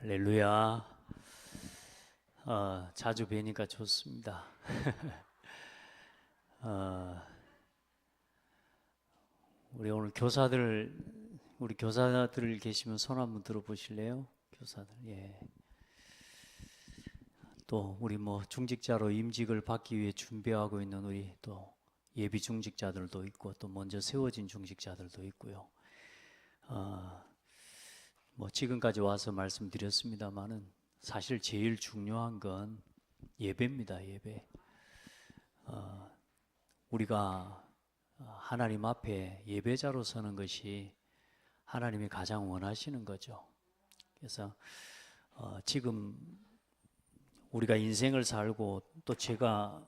할렐루야. 자주 뵈니까 좋습니다. 우리 오늘 우리 교사들 계시면 손 한번 들어보실래요? 교사들, 예. 또 우리 중직자로 임직을 받기 위해 준비하고 있는 우리 또 예비 중직자들도 있고 또 먼저 세워진 중직자들도 있고요. 지금까지 와서 말씀드렸습니다만은 사실 제일 중요한 건 예배입니다. 예배. 우리가 하나님 앞에 예배자로 서는 것이 하나님이 가장 원하시는 거죠. 그래서 지금 우리가 인생을 살고 또 제가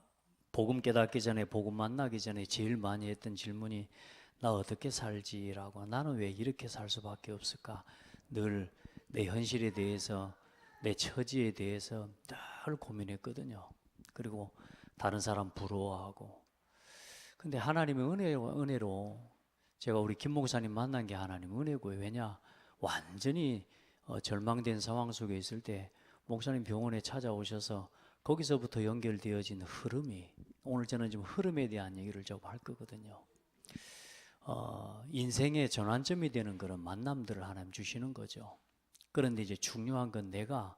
복음 깨닫기 전에 복음 만나기 전에 제일 많이 했던 질문이 나 어떻게 살지라고, 나는 왜 이렇게 살 수밖에 없을까? 늘 내 현실에 대해서 내 처지에 대해서 늘 고민했거든요. 그리고 다른 사람 부러워하고. 근데 하나님의 은혜로 제가 우리 김 목사님 만난 게 하나님 은혜고요. 왜냐? 완전히 절망된 상황 속에 있을 때 목사님 병원에 찾아오셔서 거기서부터 연결되어진 흐름이, 오늘 저는 지금 흐름에 대한 얘기를 좀 할 거거든요. 인생의 전환점이 되는 그런 만남들을 하나님 주시는 거죠. 그런데 이제 중요한 건 내가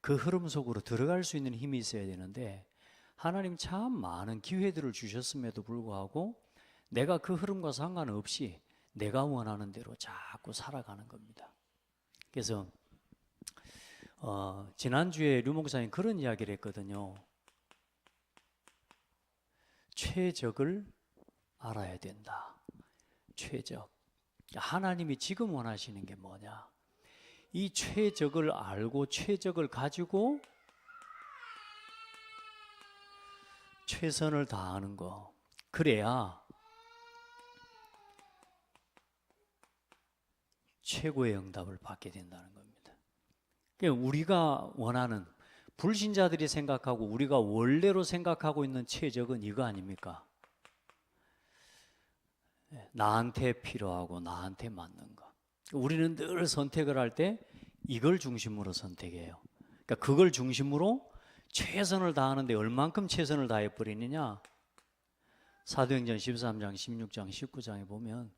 그 흐름 속으로 들어갈 수 있는 힘이 있어야 되는데, 하나님 참 많은 기회들을 주셨음에도 불구하고 내가 그 흐름과 상관없이 내가 원하는 대로 자꾸 살아가는 겁니다. 그래서 지난주에 류 목사님 그런 이야기를 했거든요. 최적을 알아야 된다. 최적. 하나님이 지금 원하시는 게 뭐냐? 이 최적을 알고 최적을 가지고 최선을 다하는 거. 그래야 최고의 응답을 받게 된다는 겁니다. 그러니까 우리가 원하는, 불신자들이 생각하고 우리가 원래로 생각하고 있는 최적은 이거 아닙니까? 나한테 필요하고 나한테 맞는 거. 우리는 늘 선택을 할 때 이걸 중심으로 선택해요. 그러니까 그걸 중심으로 최선을 다하는데 얼만큼 최선을 다해버리느냐? 사도행전 13장, 16장, 19장에 보면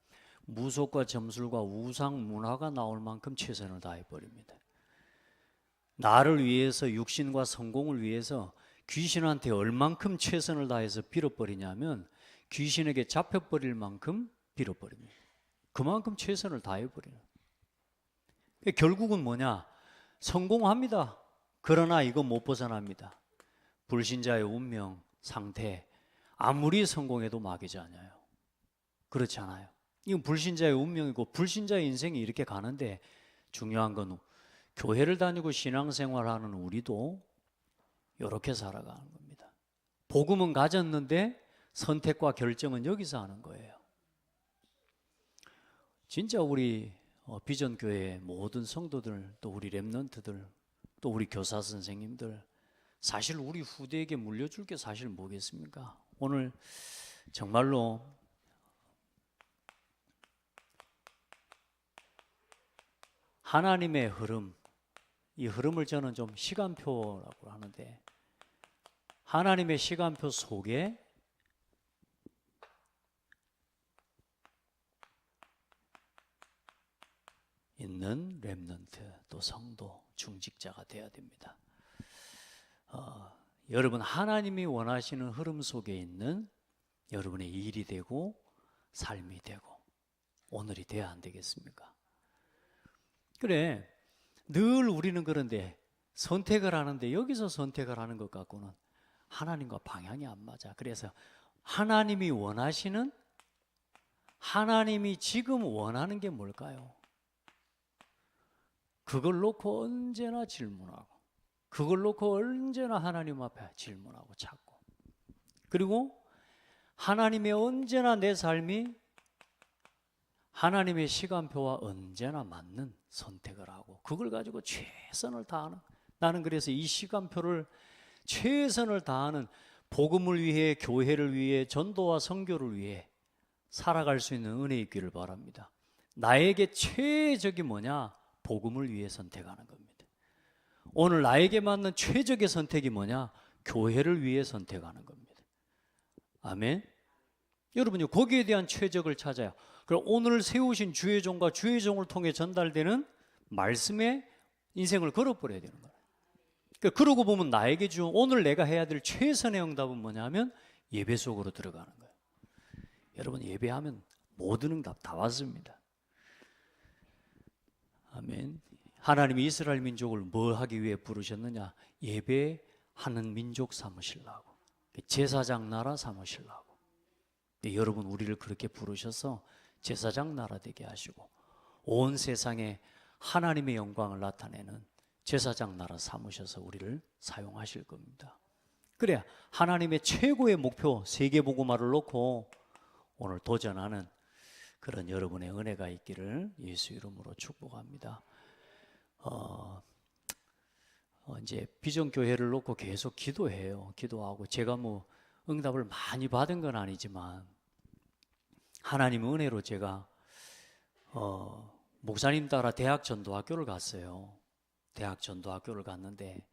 무속과 점술과 우상 문화가 나올 만큼 최선을 다해버립니다. 나를 위해서, 육신과 성공을 위해서 귀신한테 얼만큼 최선을 다해서 빌어버리냐면 귀신에게 잡혀버릴 만큼 빌어버립니다. 그만큼 최선을 다해버려요. 결국은 뭐냐? 성공합니다. 그러나 이거 못 벗어납니다. 불신자의 운명, 상태, 아무리 성공해도 막이지 않아요. 그렇지 않아요. 이건 불신자의 운명이고 불신자의 인생이 이렇게 가는데, 중요한 건 교회를 다니고 신앙생활하는 우리도 이렇게 살아가는 겁니다. 복음은 가졌는데 선택과 결정은 여기서 하는 거예요. 진짜 우리 비전교회 모든 성도들, 또 우리 렘넌트들, 또 우리 교사 선생님들, 사실 우리 후대에게 물려줄 게 사실 뭐겠습니까? 오늘 정말로 하나님의 흐름, 이 흐름을 저는 좀 시간표라고 하는데, 하나님의 시간표 속에 있는 렘넌트, 또 성도, 중직자가 되어야 됩니다. 여러분, 하나님이 원하시는 흐름 속에 있는 여러분의 일이 되고 삶이 되고 오늘이 돼야 안 되겠습니까? 그래, 늘 우리는 그런데 선택을 하는데 여기서 선택을 하는 것 갖고는 하나님과 방향이 안 맞아. 그래서 하나님이 원하시는, 하나님이 지금 원하는 게 뭘까요? 그걸 놓고 언제나 질문하고, 그걸 놓고 언제나 하나님 앞에 질문하고 찾고, 그리고 하나님의 언제나 내 삶이 하나님의 시간표와 언제나 맞는 선택을 하고 그걸 가지고 최선을 다하는, 나는 그래서 이 시간표를 최선을 다하는, 복음을 위해, 교회를 위해, 전도와 선교를 위해 살아갈 수 있는 은혜 있기를 바랍니다. 나에게 최적이 뭐냐? 복음을 위해 선택하는 겁니다. 오늘 나에게 맞는 최적의 선택이 뭐냐? 교회를 위해 선택하는 겁니다. 아멘. 여러분요, 거기에 대한 최적을 찾아요. 그럼 오늘 세우신 주의 종과 주의 종을 통해 전달되는 말씀에 인생을 걸어버려야 되는 거예요. 그러고 보면 나에게 주 오늘 내가 해야 될 최선의 응답은 뭐냐면 예배 속으로 들어가는 거예요. 여러분, 예배하면 모든 응답 다 왔습니다. 아멘. 하나님이 이스라엘 민족을 뭐 하기 위해 부르셨느냐? 예배하는 민족 삼으시려고, 제사장 나라 삼으시려고. 여러분, 우리를 그렇게 부르셔서 제사장 나라 되게 하시고 온 세상에 하나님의 영광을 나타내는 제사장 나라 삼으셔서 우리를 사용하실 겁니다. 그래야 하나님의 최고의 목표 세계복음화를 놓고 오늘 도전하는 그런 여러분의 은혜가 있기를 예수 이름으로 축복합니다. 이제 비전교회를 놓고 계속 기도하고 제가 뭐 응답을 많이 받은 건 아니지만 하나님의 은혜로 제가 목사님 따라 대학 전도학교를 갔어요. 대학 전도학교를 갔는데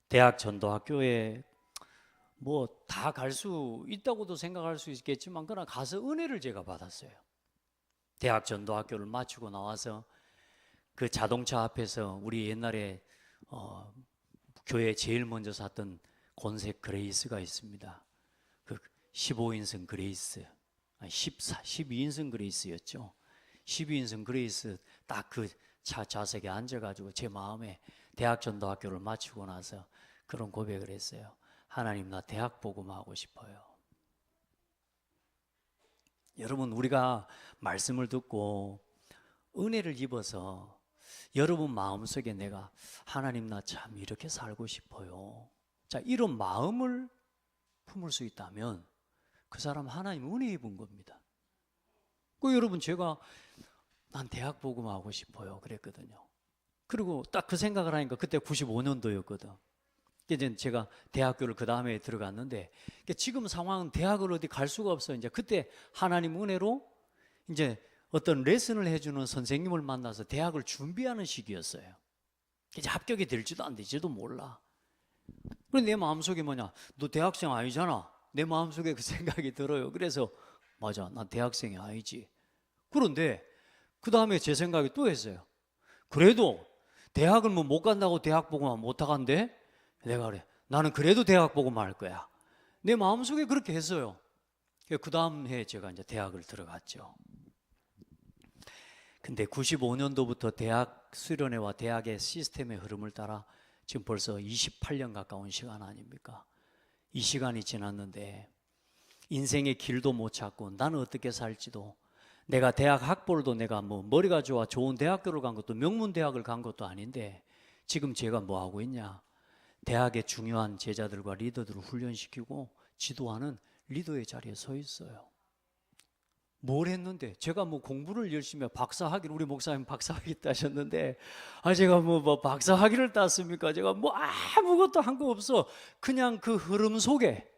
대학 전도학교에 뭐 다 갈 수 있다고도 생각할 수 있겠지만 그러나 가서 은혜를 제가 받았어요. 대학 전도학교를 마치고 나와서 그 자동차 앞에서 우리 옛날에 교회 제일 먼저 샀던 곤색 그레이스가 있습니다. 그 15인승 그레이스, 12인승 그레이스였죠. 12인승 그레이스 딱 그 좌석에 앉아가지고 제 마음에 대학 전도학교를 마치고 나서 그런 고백을 했어요. 하나님, 나 대학 복음하고 싶어요. 여러분, 우리가 말씀을 듣고 은혜를 입어서 여러분 마음속에 내가 하나님, 나 참 이렇게 살고 싶어요. 자, 이런 마음을 품을 수 있다면 그 사람 하나님 은혜 입은 겁니다. 여러분, 제가 난 대학 복음하고 싶어요 그랬거든요. 그리고 딱 그 생각을 하니까 그때 95년도였거든. 이제 제가 대학교를 그 다음에 들어갔는데 지금 상황은 대학을 어디 갈 수가 없어요. 이제 그때 하나님 은혜로 이제 어떤 레슨을 해주는 선생님을 만나서 대학을 준비하는 시기였어요. 이제 합격이 될지도 안 될지도 몰라. 그런데 내 마음속에 뭐냐? 너 대학생 아니잖아. 내 마음속에 그 생각이 들어요. 그래서 맞아, 난 대학생이 아니지. 그런데 그 다음에 제 생각이 또 했어요. 그래도 대학을 뭐 못 간다고 대학 복음만 못 하간대? 내가 그래, 나는 그래도 대학 복음만 할 거야. 내 마음속에 그렇게 했어요. 그 다음 해에 제가 이제 대학을 들어갔죠. 근데 95년도부터 대학 수련회와 대학의 시스템의 흐름을 따라 지금 벌써 28년 가까운 시간 아닙니까? 이 시간이 지났는데 인생의 길도 못 찾고 나는 어떻게 살지도, 내가 대학 학벌도 내가 뭐 머리가 좋아 좋은 대학교를 간 것도 명문대학을 간 것도 아닌데 지금 제가 뭐 하고 있냐? 대학의 중요한 제자들과 리더들을 훈련시키고 지도하는 리더의 자리에 서 있어요. 뭘 했는데? 제가 뭐 공부를 열심히 박사학위를, 우리 목사님 박사학위 따셨는데 제가 뭐 박사학위를 땄습니까? 제가 뭐 아무것도 한 거 없어. 그냥 그 흐름 속에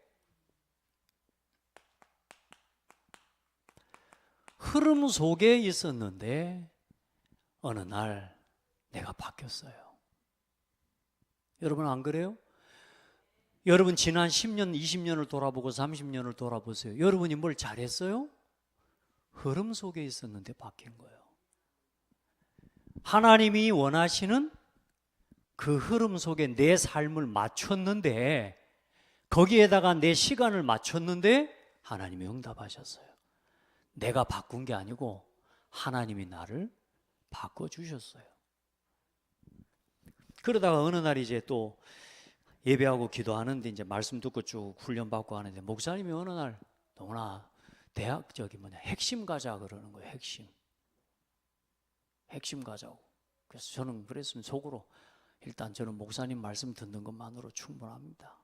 있었는데 어느 날 내가 바뀌었어요. 여러분 안 그래요? 여러분 지난 10년, 20년을 돌아보고 30년을 돌아보세요. 여러분이 뭘 잘했어요? 흐름 속에 있었는데 바뀐 거예요. 하나님이 원하시는 그 흐름 속에 내 삶을 맞췄는데, 거기에다가 내 시간을 맞췄는데 하나님이 응답하셨어요. 내가 바꾼 게 아니고 하나님이 나를 바꿔주셨어요. 그러다가 어느 날 이제 또 예배하고 기도하는데 이제 말씀 듣고 쭉 훈련받고 하는데 목사님이 어느 날 너무나 대학 핵심 가자 그러는 거예요. 핵심 가자고. 그래서 저는 그랬으면 속으로 일단 저는 목사님 말씀 듣는 것만으로 충분합니다.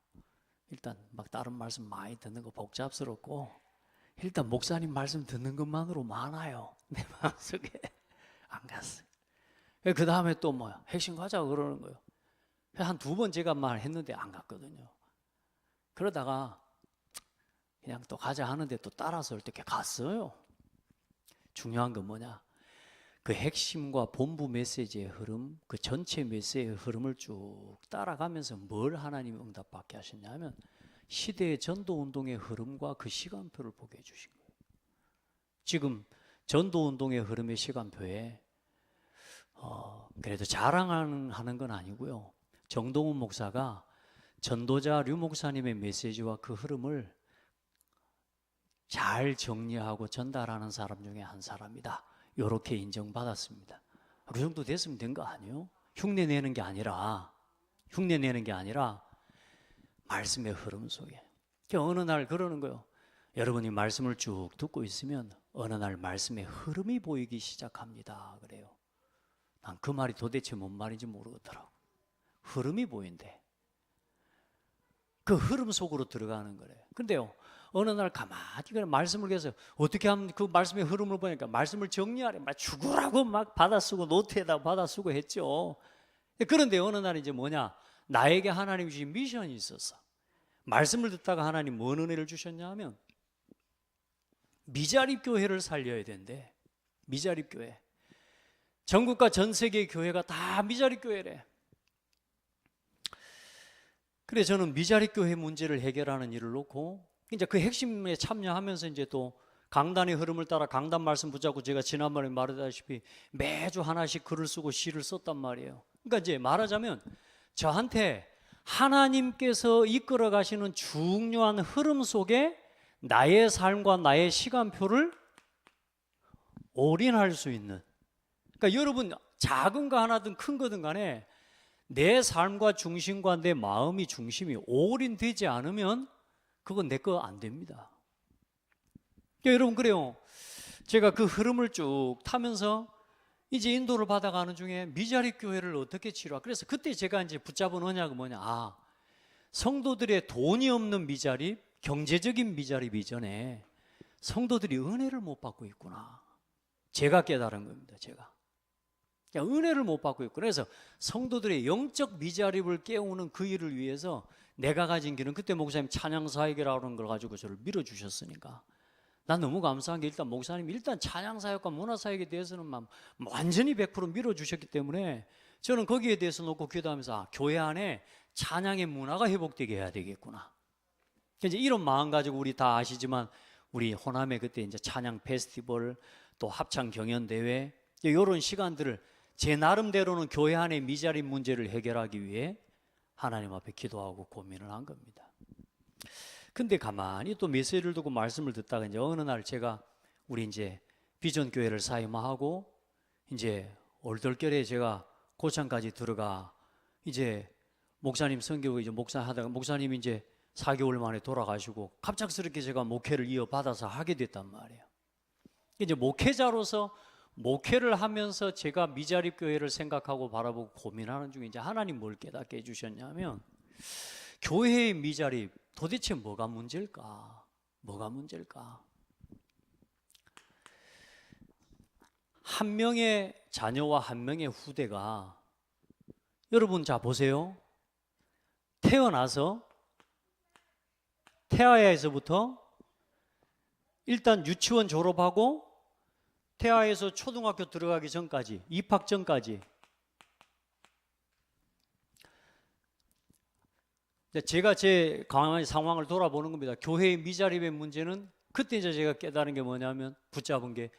일단 막 다른 말씀 많이 듣는 거 복잡스럽고 일단 목사님 말씀 듣는 것만으로 많아요. 내 마음속에 안 갔어요. 그 다음에 또 핵심 가자 그러는 거예요. 한 2번 제가 말했는데 안 갔거든요. 그러다가 그냥 또 가자 하는데 또 따라서 어떻게 갔어요. 중요한 건 뭐냐? 그 핵심과 본부 메시지의 흐름, 그 전체 메시지의 흐름을 쭉 따라가면서 뭘 하나님 응답받게 하셨냐면 시대의 전도운동의 흐름과 그 시간표를 보게 해주신 거예요. 지금 전도운동의 흐름의 시간표에 그래도 자랑하는 건 아니고요. 정동훈 목사가 전도자 류 목사님의 메시지와 그 흐름을 잘 정리하고 전달하는 사람 중에 한 사람이다. 이렇게 인정받았습니다. 그 정도 됐으면 된 거 아니에요? 흉내내는 게 아니라 말씀의 흐름 속에. 어느 날 그러는 거예요. 여러분이 말씀을 쭉 듣고 있으면 어느 날 말씀의 흐름이 보이기 시작합니다. 그래요. 난 그 말이 도대체 뭔 말인지 모르겠더라고. 흐름이 보인대. 그 흐름 속으로 들어가는 거래요. 근데요, 어느 날 가만히 그냥 말씀을 계속 어떻게 하면 그 말씀의 흐름을 보니까 말씀을 정리하래. 막 죽으라고 막 받아쓰고 노트에다 받아쓰고 했죠. 그런데 어느 날 이제 뭐냐, 나에게 하나님이 주신 미션이 있었어. 말씀을 듣다가 하나님 뭔 은혜를 주셨냐 하면 미자립 교회를 살려야 된대. 미자립 교회. 전국과 전 세계 교회가 다 미자립 교회래. 그래 저는 미자립 교회 문제를 해결하는 일을 놓고 이제 그 핵심에 참여하면서 이제 또 강단의 흐름을 따라 강단 말씀 붙잡고 제가 지난번에 말했다시피 매주 하나씩 글을 쓰고 시를 썼단 말이에요. 그러니까 이제 말하자면 저한테 하나님께서 이끌어 가시는 중요한 흐름 속에 나의 삶과 나의 시간표를 올인할 수 있는, 그러니까 여러분 작은 거 하나든 큰 거든 간에 내 삶과 중심과 내 마음이 중심이 올인되지 않으면 그건 내 거 안 됩니다. 그러니까 여러분 그래요. 제가 그 흐름을 쭉 타면서 이제 인도를 받아가는 중에 미자립 교회를 어떻게 치료하. 그래서 그때 제가 이제 붙잡은 언약은 뭐냐. 성도들의 돈이 없는 미자립, 경제적인 미자립 이전에 성도들이 은혜를 못 받고 있구나. 제가 깨달은 겁니다. 제가. 은혜를 못 받고 있고, 그래서 성도들의 영적 미자립을 깨우는 그 일을 위해서 내가 가진 길은 그때 목사님 찬양사역이라고 하는 걸 가지고 저를 밀어주셨으니까 난 너무 감사한 게 일단 목사님이 일단 찬양사역과 문화사역에 대해서는 완전히 100% 밀어주셨기 때문에 저는 거기에 대해서 놓고 기도하면서 교회 안에 찬양의 문화가 회복되게 해야 되겠구나. 이제 이런 마음 가지고 우리 다 아시지만 우리 호남에 그때 이제 찬양 페스티벌 또 합창 경연대회 이런 시간들을 제 나름대로는 교회 안의 미자립 문제를 해결하기 위해 하나님 앞에 기도하고 고민을 한 겁니다. 근데 가만히 또 메시지를 두고 말씀을 듣다가 이제 어느 날 제가 우리 이제 비전 교회를 사임하고 이제 올돌결에 제가 고창까지 들어가 이제 목사님 선교 이제 목사하다가 목사님이 이제 4개월 만에 돌아가시고 갑작스럽게 제가 목회를 이어받아서 하게 됐단 말이에요. 이제 목회자로서 목회를 하면서 제가 미자립 교회를 생각하고 바라보고 고민하는 중에 이제 하나님 뭘 깨닫게 해주셨냐면 교회의 미자립 도대체 뭐가 문제일까? 뭐가 문제일까? 한 명의 자녀와 한 명의 후대가 여러분 자 보세요. 태어나서 태아에서부터 일단 유치원 졸업하고 태아에서 초등학교 들어가기 전까지 입학 전까지 제가 제 강한 상황을 돌아보는 겁니다. 교회의 미자립의 문제는 그때 이제 제가 깨달은 게 뭐냐면 붙잡은 게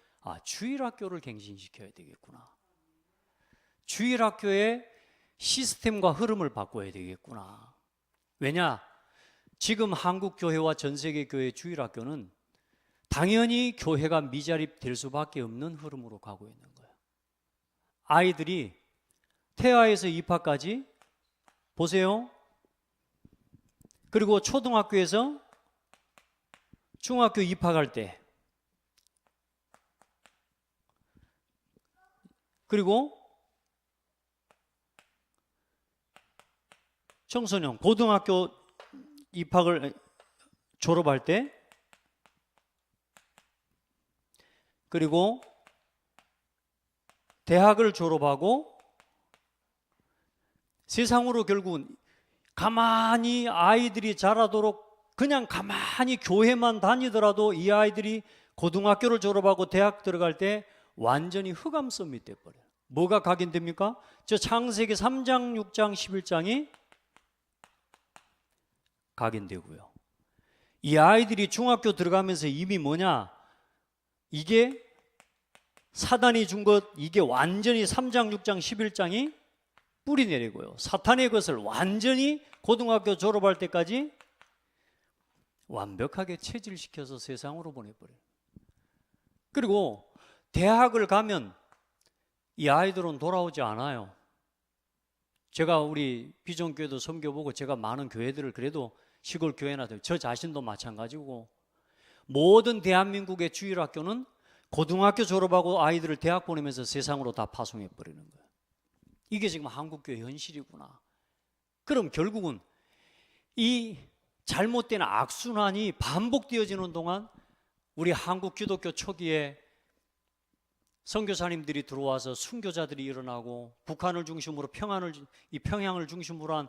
주일학교를 갱신시켜야 되겠구나. 주일학교의 시스템과 흐름을 바꿔야 되겠구나. 왜냐? 지금 한국 교회와 전 세계 교회의 주일학교는 당연히 교회가 미자립 될 수밖에 없는 흐름으로 가고 있는 거예요. 아이들이 태아에서 입학까지 보세요. 그리고 초등학교에서 중학교 입학할 때 그리고 청소년 고등학교 입학을 졸업할 때 그리고 대학을 졸업하고 세상으로 결국은 가만히 아이들이 자라도록 그냥 가만히 교회만 다니더라도 이 아이들이 고등학교를 졸업하고 대학 들어갈 때 완전히 흑암섬이 돼버려요. 뭐가 각인됩니까? 저 창세기 3장, 6장, 11장이 각인되고요. 이 아이들이 중학교 들어가면서 이미 뭐냐? 이게 사단이 준 것, 이게 완전히 3장, 6장, 11장이 뿌리 내리고요. 사탄의 것을 완전히 고등학교 졸업할 때까지 완벽하게 체질시켜서 세상으로 보내버려요. 그리고 대학을 가면 이 아이들은 돌아오지 않아요. 제가 우리 비전교회도 섬겨보고 제가 많은 교회들을 그래도 시골 교회나 저 자신도 마찬가지고 모든 대한민국의 주일학교는 고등학교 졸업하고 아이들을 대학 보내면서 세상으로 다 파송해 버리는 거예요. 이게 지금 한국교회 현실이구나. 그럼 결국은 이 잘못된 악순환이 반복되어지는 동안 우리 한국 기독교 초기에 선교사님들이 들어와서 순교자들이 일어나고 북한을 중심으로 평양을 중심으로 한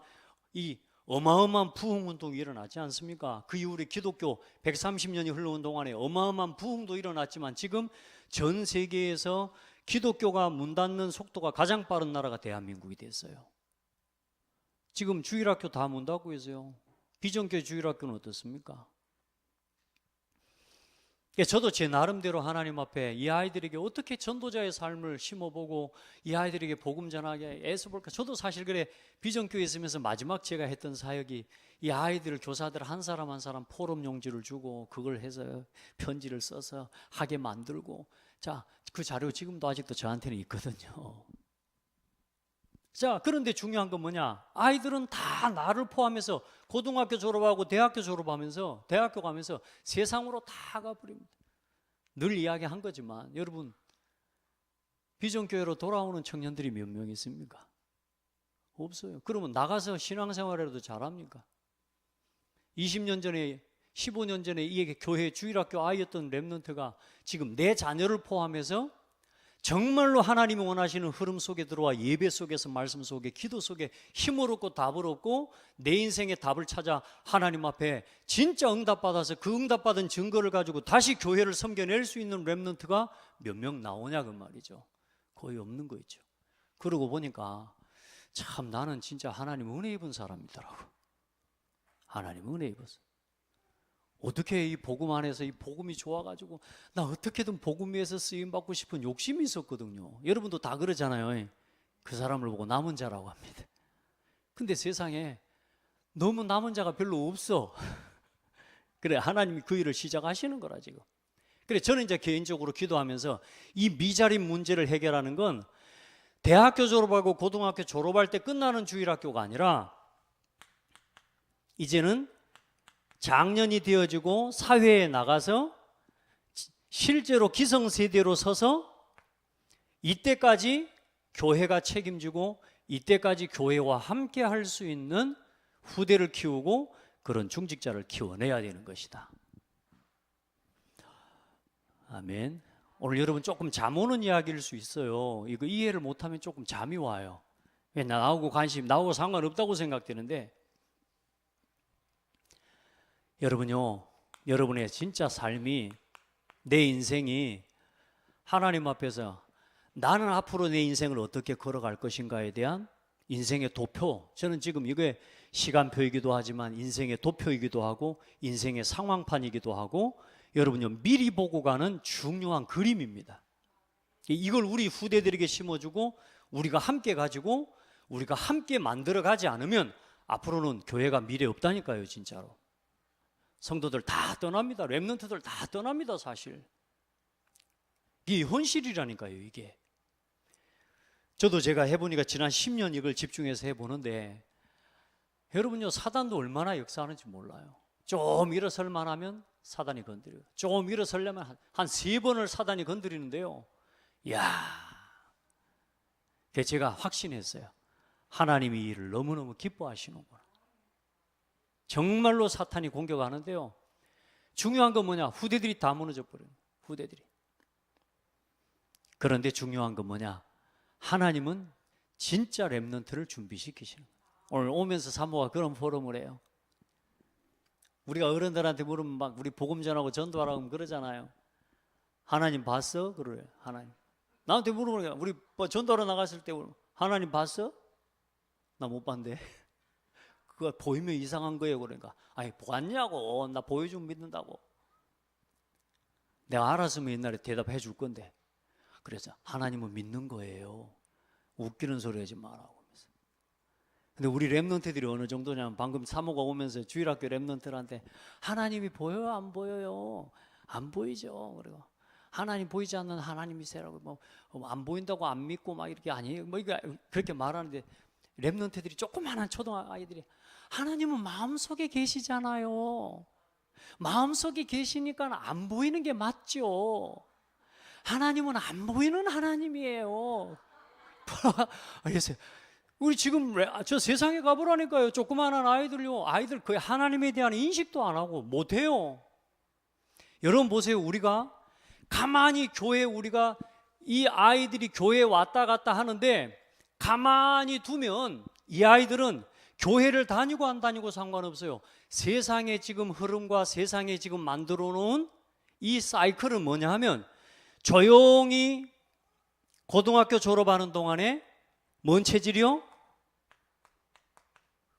이 어마어마한 부흥운동이 일어나지 않습니까? 그 이후에 기독교 130년이 흘러온 동안에 어마어마한 부흥도 일어났지만 지금 전 세계에서 기독교가 문 닫는 속도가 가장 빠른 나라가 대한민국이 됐어요. 지금 주일학교 다 문 닫고 있어요. 비전교회 주일학교는 어떻습니까? 저도 제 나름대로 하나님 앞에 이 아이들에게 어떻게 전도자의 삶을 심어보고 이 아이들에게 복음 전하게 애써볼까. 저도 사실 그래 비전교회에 있으면서 마지막 제가 했던 사역이 이 아이들을 교사들 한 사람 한 사람 포럼 용지를 주고 그걸 해서 편지를 써서 하게 만들고, 자, 그 자료 지금도 아직도 저한테는 있거든요. 자, 그런데 중요한 건 뭐냐? 아이들은 다 나를 포함해서 고등학교 졸업하고 대학교 졸업하면서 대학교 가면서 세상으로 다 가버립니다. 늘 이야기한 거지만 여러분, 비전교회로 돌아오는 청년들이 몇 명 있습니까? 없어요. 그러면 나가서 신앙생활이라도 잘합니까? 20년 전에 15년 전에 이 교회 주일학교 아이였던 렘넌트가 지금 내 자녀를 포함해서 정말로 하나님이 원하시는 흐름 속에 들어와 예배 속에서 말씀 속에 기도 속에 힘을 얻고 답을 얻고 내 인생의 답을 찾아 하나님 앞에 진짜 응답받아서 그 응답받은 증거를 가지고 다시 교회를 섬겨낼 수 있는 렘넌트가 몇 명 나오냐 그 말이죠. 거의 없는 거 있죠. 그러고 보니까 참 나는 진짜 하나님 은혜 입은 사람이더라고. 하나님 은혜 입었어. 어떻게 이 복음 안에서 이 복음이 좋아가지고 나 어떻게든 복음 위해서 쓰임받고 싶은 욕심이 있었거든요. 여러분도 다 그러잖아요. 그 사람을 보고 남은 자라고 합니다. 근데 세상에 너무 남은 자가 별로 없어. 그래 하나님이 그 일을 시작하시는 거라 지금. 그래 저는 이제 개인적으로 기도하면서 이 미자립 문제를 해결하는 건 대학교 졸업하고 고등학교 졸업할 때 끝나는 주일학교가 아니라 이제는 장년이 되어지고 사회에 나가서 실제로 기성세대로 서서 이때까지 교회가 책임지고 이때까지 교회와 함께 할 수 있는 후대를 키우고 그런 중직자를 키워내야 되는 것이다. 아멘. 오늘 여러분 조금 잠 오는 이야기일 수 있어요. 이거 이해를 못하면 조금 잠이 와요. 왜 나하고 나하고 상관없다고 생각되는데 여러분요, 여러분의 진짜 삶이 내 인생이 하나님 앞에서 나는 앞으로 내 인생을 어떻게 걸어갈 것인가에 대한 인생의 도표, 저는 지금 이게 시간표이기도 하지만 인생의 도표이기도 하고 인생의 상황판이기도 하고 여러분요 미리 보고 가는 중요한 그림입니다. 이걸 우리 후대들에게 심어주고 우리가 함께 가지고 우리가 함께 만들어가지 않으면 앞으로는 교회가 미래 없다니까요. 진짜로 성도들 다 떠납니다. 렘넌트들 다 떠납니다. 사실 이게 현실이라니까요. 이게 저도 제가 해보니까 지난 10년 이걸 집중해서 해보는데 여러분요 사단도 얼마나 역사하는지 몰라요. 좀 일어설만 하면 사단이 건드려요. 좀 일어설려면 한 3번을 사단이 건드리는데요. 이야, 제가 확신했어요. 하나님이 이 일을 너무너무 기뻐하시는구나. 정말로 사탄이 공격하는데요. 중요한 건 뭐냐? 후대들이 다 무너져 버려요. 후대들이. 그런데 중요한 건 뭐냐? 하나님은 진짜 렘넌트를 준비시키시는 거예요. 오늘 오면서 사모가 그런 포럼을 해요. 우리가 어른들한테 물으면 막 우리 복음 전하고 전도하라고 그러잖아요. 하나님 봤어? 그래요. 하나님. 나한테 물어보는 거야. 우리 뭐 전도하러 나갔을 때 하나님 봤어? 나 못 봤는데. 그거 보이면 이상한 거예요. 그러니까 아니 보았냐고. 나 보여주면 믿는다고. 내가 알았으면 옛날에 대답해 줄 건데. 그래서 하나님은 믿는 거예요. 웃기는 소리 하지 마라고. 근데 우리 랩런트들이 어느 정도냐면 방금 사모가 오면서 주일학교 랩런트들한테 하나님이 보여요? 안 보여요? 안 보이죠. 그리고 하나님 보이지 않는 하나님이세라고 뭐 안 보인다고 안 믿고 막 이렇게 아니에요. 뭐 이거 그렇게 말하는데 랩런트들이 조그마한 초등아이들이 하나님은 마음속에 계시잖아요. 마음속에 계시니까 안 보이는 게 맞죠. 하나님은 안 보이는 하나님이에요. 알겠어요? 우리 지금 저 세상에 가보라니까요. 조그마한 아이들요. 아이들 거의 하나님에 대한 인식도 안 하고 못해요. 여러분 보세요. 우리가 가만히 교회 우리가 이 아이들이 교회에 왔다 갔다 하는데 가만히 두면 이 아이들은 교회를 다니고 안 다니고 상관없어요. 세상의 지금 흐름과 세상에 지금 만들어 놓은 이 사이클은 뭐냐 하면 조용히 고등학교 졸업하는 동안에 뭔 체질이요?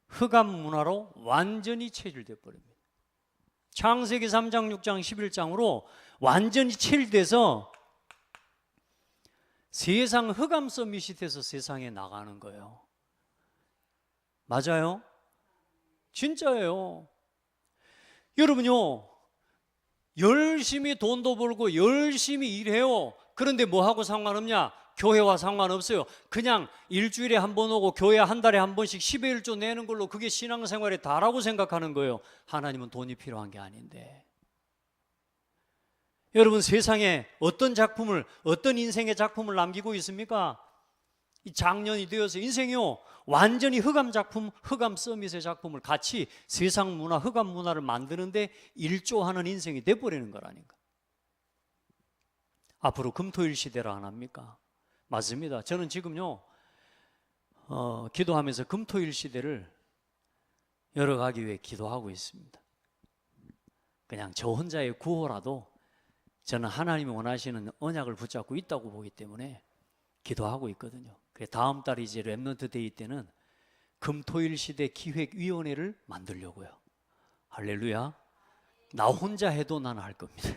흑암 문화로 완전히 체질되어 버립니다. 창세기 3장, 6장, 11장으로 완전히 체질돼서 세상 흑암 서밋이 돼서 세상에 나가는 거예요. 맞아요? 진짜예요. 여러분요, 열심히 돈도 벌고 열심히 일해요. 그런데 뭐하고 상관없냐? 교회와 상관없어요. 그냥 일주일에 한 번 오고 교회 한 달에 한 번씩 10의 1조 내는 걸로 그게 신앙생활에 다라고 생각하는 거예요. 하나님은 돈이 필요한 게 아닌데. 여러분 세상에 어떤 작품을 어떤 인생의 작품을 남기고 있습니까? 이 작년이 되어서 인생이요 완전히 흑암 작품, 흑암 서밋의 작품을 같이 세상 문화, 흑암 문화를 만드는데 일조하는 인생이 돼버리는 거라니까. 앞으로 금토일 시대라 안 합니까? 맞습니다. 저는 지금요 기도하면서 금토일 시대를 열어가기 위해 기도하고 있습니다. 그냥 저 혼자의 구호라도 저는 하나님이 원하시는 언약을 붙잡고 있다고 보기 때문에 기도하고 있거든요. 그래서 다음 달 이제 랩넌트 데이 때는 금토일 시대 기획위원회를 만들려고요. 할렐루야. 나 혼자 해도 나는 할 겁니다.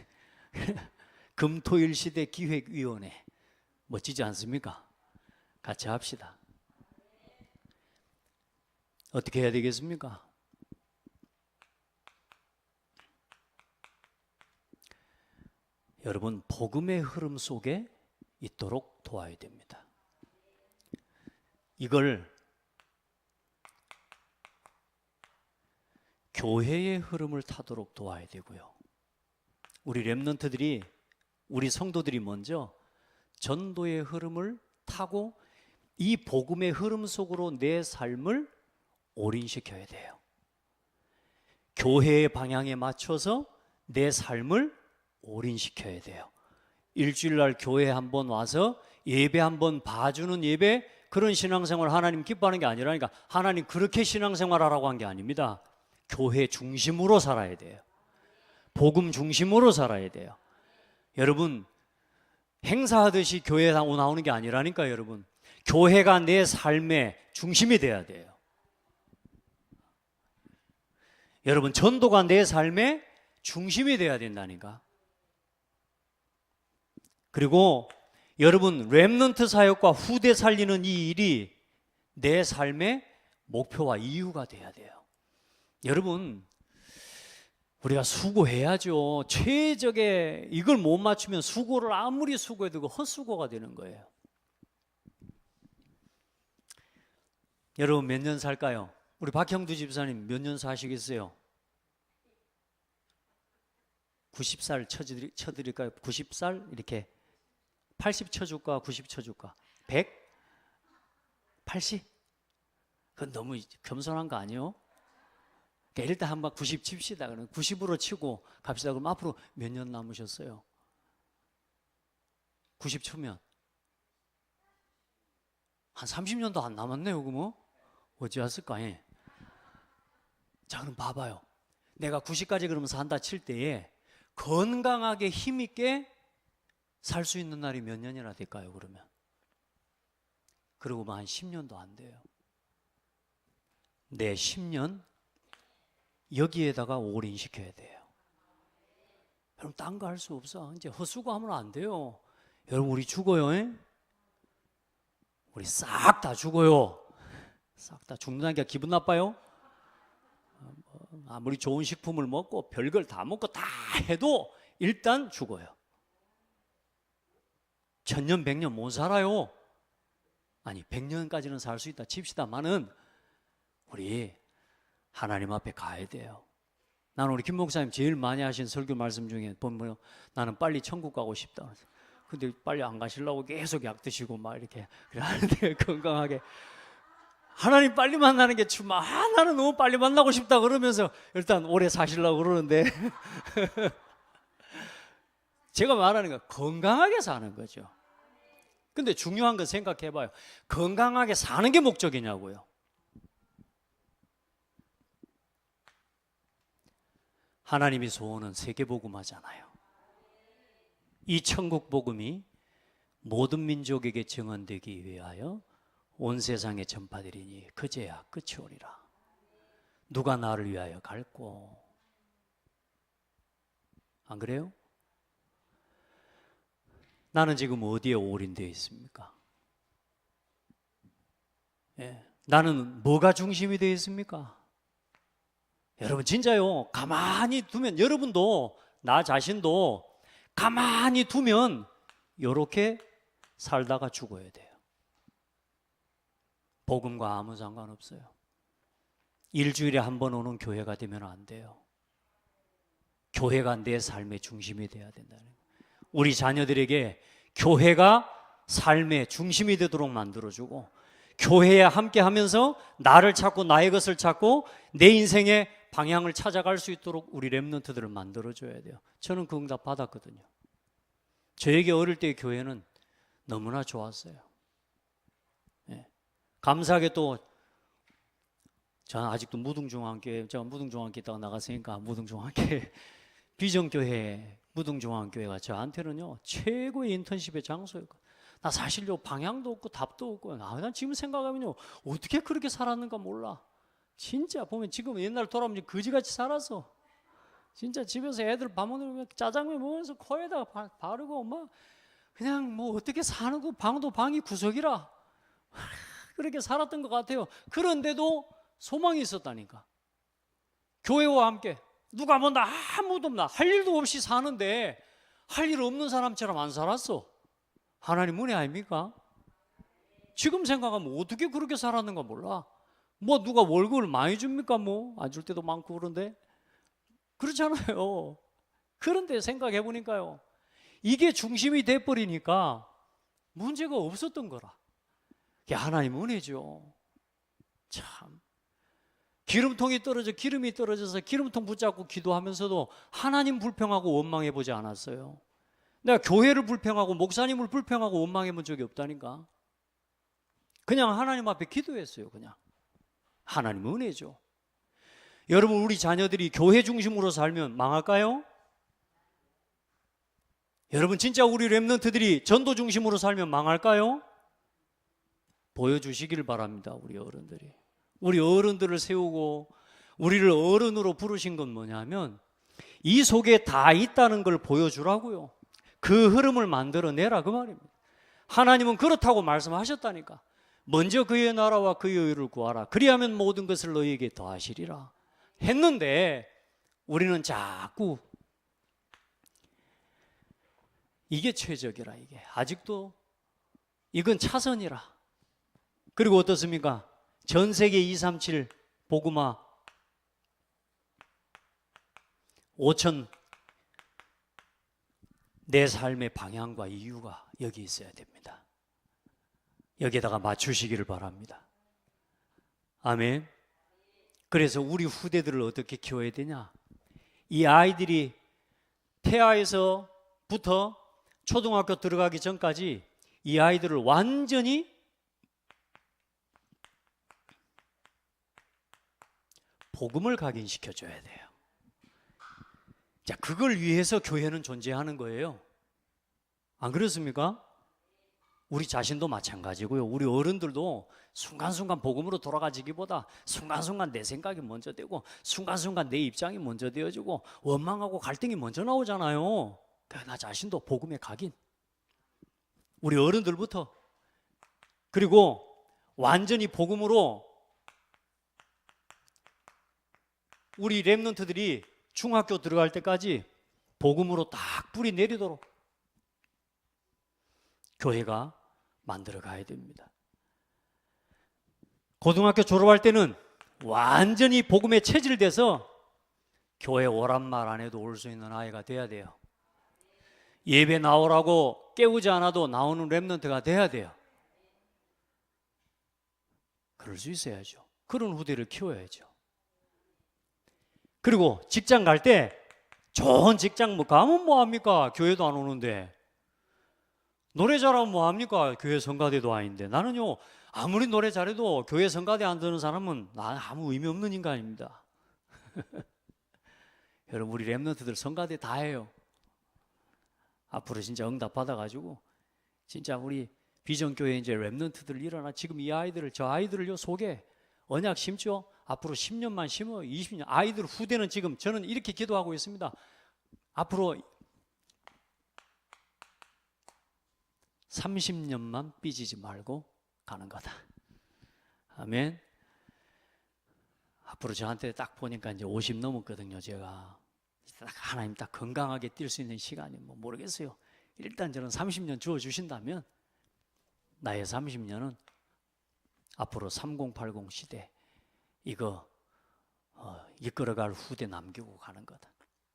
금토일 시대 기획위원회 멋지지 않습니까? 같이 합시다. 어떻게 해야 되겠습니까? 여러분 복음의 흐름 속에 있도록 도와야 됩니다. 이걸 교회의 흐름을 타도록 도와야 되고요. 우리 랩런트들이 우리 성도들이 먼저 전도의 흐름을 타고 이 복음의 흐름 속으로 내 삶을 올인시켜야 돼요. 교회의 방향에 맞춰서 내 삶을 올인시켜야 돼요. 일주일날 교회에 한번 와서 예배 한번 봐주는 예배, 그런 신앙생활 하나님 기뻐하는 게 아니라니까. 하나님 그렇게 신앙생활하라고 한 게 아닙니다. 교회 중심으로 살아야 돼요. 복음 중심으로 살아야 돼요. 여러분 행사하듯이 교회에 나오는 게 아니라니까. 여러분 교회가 내 삶의 중심이 돼야 돼요. 여러분 전도가 내 삶의 중심이 돼야 된다니까. 그리고 여러분 렘넌트 사역과 후대 살리는 이 일이 내 삶의 목표와 이유가 돼야 돼요. 여러분 우리가 수고해야죠. 최적의 이걸 못 맞추면 수고를 아무리 수고해도 헛수고가 되는 거예요. 여러분 몇 년 살까요? 우리 박형두 집사님 몇 년 사시겠어요? 90살 쳐드릴까요? 90살 이렇게 80 쳐줄까? 90 쳐줄까? 100? 80? 그건 너무 겸손한 거 아니에요? 그러니까 일단 한번 90 칩시다. 그럼 90으로 치고 갑시다. 그럼 앞으로 몇 년 남으셨어요? 90 치면 한 30년도 안 남았네요. 그럼 어찌했을까? 예. 자 그럼 봐봐요. 내가 90까지 그러면 산다 칠 때에 건강하게 힘있게 살 수 있는 날이 몇 년이나 될까요, 그러면? 그리고 뭐 한 10년도 안 돼요. 네, 10년 여기에다가 올인시켜야 돼요. 여러분, 딴 거 할 수 없어. 이제 헛수고하면 안 돼요. 여러분, 우리 죽어요. 에? 우리 싹 다 죽어요. 싹 다 죽는다니까 기분 나빠요? 아무리 좋은 식품을 먹고 별걸 다 먹고 다 해도 일단 죽어요. 1000년, 100년 못 살아요. 아니, 100년까지는 살 수 있다 칩시다만은 우리 하나님 앞에 가야 돼요. 나는 우리 김 목사님 제일 많이 하신 설교 말씀 중에 보면 나는 빨리 천국 가고 싶다. 근데 빨리 안 가시려고 계속 약 드시고 막 이렇게 하는데 건강하게 하나님 빨리 만나는 게 춤아 나는 너무 빨리 만나고 싶다 그러면서 일단 오래 사시려고 그러는데 제가 말하는 건 건강하게 사는 거죠. 근데 중요한 건 생각해 봐요. 건강하게 사는 게 목적이냐고요. 하나님이 소원은 세계복음화잖아요. 이 천국 복음이 모든 민족에게 증언되기 위하여 온 세상에 전파되리니 그제야 끝이 오리라. 누가 나를 위하여 갈꼬? 안 그래요? 나는 지금 어디에 올인되어 있습니까? 예, 나는 뭐가 중심이 되어 있습니까? 여러분 진짜요, 가만히 두면 여러분도 나 자신도 가만히 두면 이렇게 살다가 죽어야 돼요. 복음과 아무 상관없어요. 일주일에 한 번 오는 교회가 되면 안 돼요. 교회가 내 삶의 중심이 돼야 된다는 거예요. 우리 자녀들에게 교회가 삶의 중심이 되도록 만들어주고 교회에 함께 하면서 나를 찾고 나의 것을 찾고 내 인생의 방향을 찾아갈 수 있도록 우리 렘넌트들을 만들어줘야 돼요. 저는 그 응답 받았거든요. 저에게 어릴 때의 교회는 너무나 좋았어요. 예. 감사하게 또 저는 아직도 무등중앙교회, 제가 무등중앙교회 있다가 나갔으니까 무등중앙교회 비전교회 무등중앙교회가 저한테는요 최고의 인턴십의 장소였거든요. 나 사실 요 방향도 없고 답도 없고 난 지금 생각하면요 어떻게 그렇게 살았는가 몰라. 진짜 보면 지금 옛날 돌아보면 거지같이 살았어. 진짜 집에서 애들 밥 먹으면 짜장면 먹으면서 코에다가 바르고 막 그냥 뭐 어떻게 사는 거 방도 방이 구석이라 그렇게 살았던 것 같아요. 그런데도 소망이 있었다니까. 교회와 함께 누가 뭔다 아무도 없나 할 일도 없이 사는데 할 일 없는 사람처럼 안 살았어. 하나님 은혜 아닙니까? 지금 생각하면 어떻게 그렇게 살았는가 몰라. 뭐 누가 월급을 많이 줍니까? 뭐 안 줄 때도 많고 그런데 그렇잖아요. 그런데 생각해 보니까요 이게 중심이 돼버리니까 문제가 없었던 거라. 이게 하나님 은혜죠. 참 기름통이 떨어져 기름이 떨어져서 기름통 붙잡고 기도하면서도 하나님 불평하고 원망해 보지 않았어요. 내가 교회를 불평하고 목사님을 불평하고 원망해 본 적이 없다니까. 그냥 하나님 앞에 기도했어요. 그냥 하나님 은혜죠. 여러분 우리 자녀들이 교회 중심으로 살면 망할까요? 여러분 진짜 우리 렘넌트들이 전도 중심으로 살면 망할까요? 보여주시길 바랍니다. 우리 어른들을 세우고 우리를 어른으로 부르신 건 뭐냐면 이 속에 다 있다는 걸 보여주라고요. 그 흐름을 만들어내라 그 말입니다. 하나님은 그렇다고 말씀하셨다니까. 먼저 그의 나라와 그의 의를 구하라. 그리하면 모든 것을 너희에게 더하시리라 했는데 우리는 자꾸 이게 최적이라 이게 아직도 이건 차선이라. 그리고 어떻습니까? 전 세계 237 복음화 5천 내 삶의 방향과 이유가 여기 있어야 됩니다. 여기에다가 맞추시기를 바랍니다. 아멘. 그래서 우리 후대들을 어떻게 키워야 되냐? 이 아이들이 태아에서부터 초등학교 들어가기 전까지 이 아이들을 완전히 복음을 각인시켜줘야 돼요. 자, 그걸 위해서 교회는 존재하는 거예요. 안 그렇습니까? 우리 자신도 마찬가지고요. 우리 어른들도 순간순간 복음으로 돌아가지기보다 순간순간 내 생각이 먼저 되고 순간순간 내 입장이 먼저 되어지고 원망하고 갈등이 먼저 나오잖아요. 나 자신도 복음에 각인. 우리 어른들부터. 그리고 완전히 복음으로 우리 랩런트들이 중학교 들어갈 때까지 복음으로 딱 뿌리 내리도록 교회가 만들어 가야 됩니다. 고등학교 졸업할 때는 완전히 복음에 체질돼서 교회 오란 말 안 해도 올 수 있는 아이가 돼야 돼요. 예배 나오라고 깨우지 않아도 나오는 랩런트가 돼야 돼요. 그럴 수 있어야죠. 그런 후대를 키워야죠. 그리고 직장 갈 때 좋은 직장 가면 뭐합니까? 교회도 안 오는데. 노래 잘하면 뭐합니까? 교회 성가대도 아닌데. 나는요, 아무리 노래 잘해도 교회 성가대 안 드는 사람은 나는 아무 의미 없는 인간입니다. 여러분, 우리 랩런트들 성가대 다 해요. 앞으로 진짜 응답 받아가지고 진짜 우리 비전교회 이제 랩런트들 일어나. 지금 이 아이들을, 저 아이들을요 속에 언약 심죠. 앞으로 10년만 심어, 20년. 아이들 후대는 지금 저는 이렇게 기도하고 있습니다. 앞으로 30년만 삐지지 말고 가는 거다. 아멘. 앞으로 저한테 딱 보니까 이제 50 넘었거든요. 제가 딱 하나님 딱 건강하게 뛸 수 있는 시간이 뭐 모르겠어요. 일단 저는 30년 주어 주신다면 나의 30년은 앞으로 3080 시대 이거 이끌어갈 후대 남기고 가는 거다.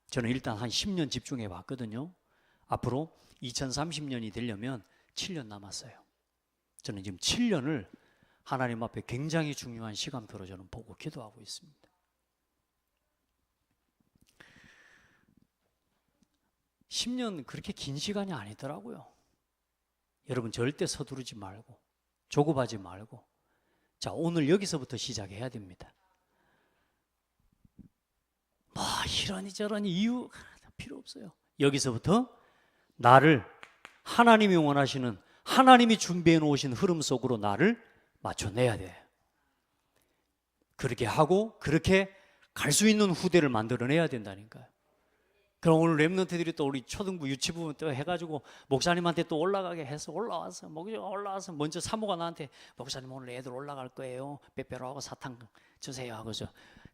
저는 일단 한 10년 집중해 봤거든요. 앞으로 2030년이 되려면 7년 남았어요. 저는 지금 7년을 하나님 앞에 굉장히 중요한 시간표로 저는 보고 기도하고 있습니다. (10년) 그렇게 긴 시간이 아니더라고요. 여러분 절대 서두르지 말고 조급하지 말고, 자, 오늘 여기서부터 시작해야 됩니다. 뭐 이러니 저러니 이유 필요 없어요. 여기서부터 나를 하나님이 원하시는, 하나님이 준비해 놓으신 흐름 속으로 나를 맞춰내야 돼요. 그렇게 하고 그렇게 갈 수 있는 후대를 만들어내야 된다니까요. 그럼 오늘 랩런트들이 또 우리 초등부 유치부 또 해가지고 목사님한테 또 올라가게 해서 올라와서 먼저 사모가 나한테 목사님 오늘 애들 올라갈 거예요. 빼빼로하고 사탕 주세요 하고서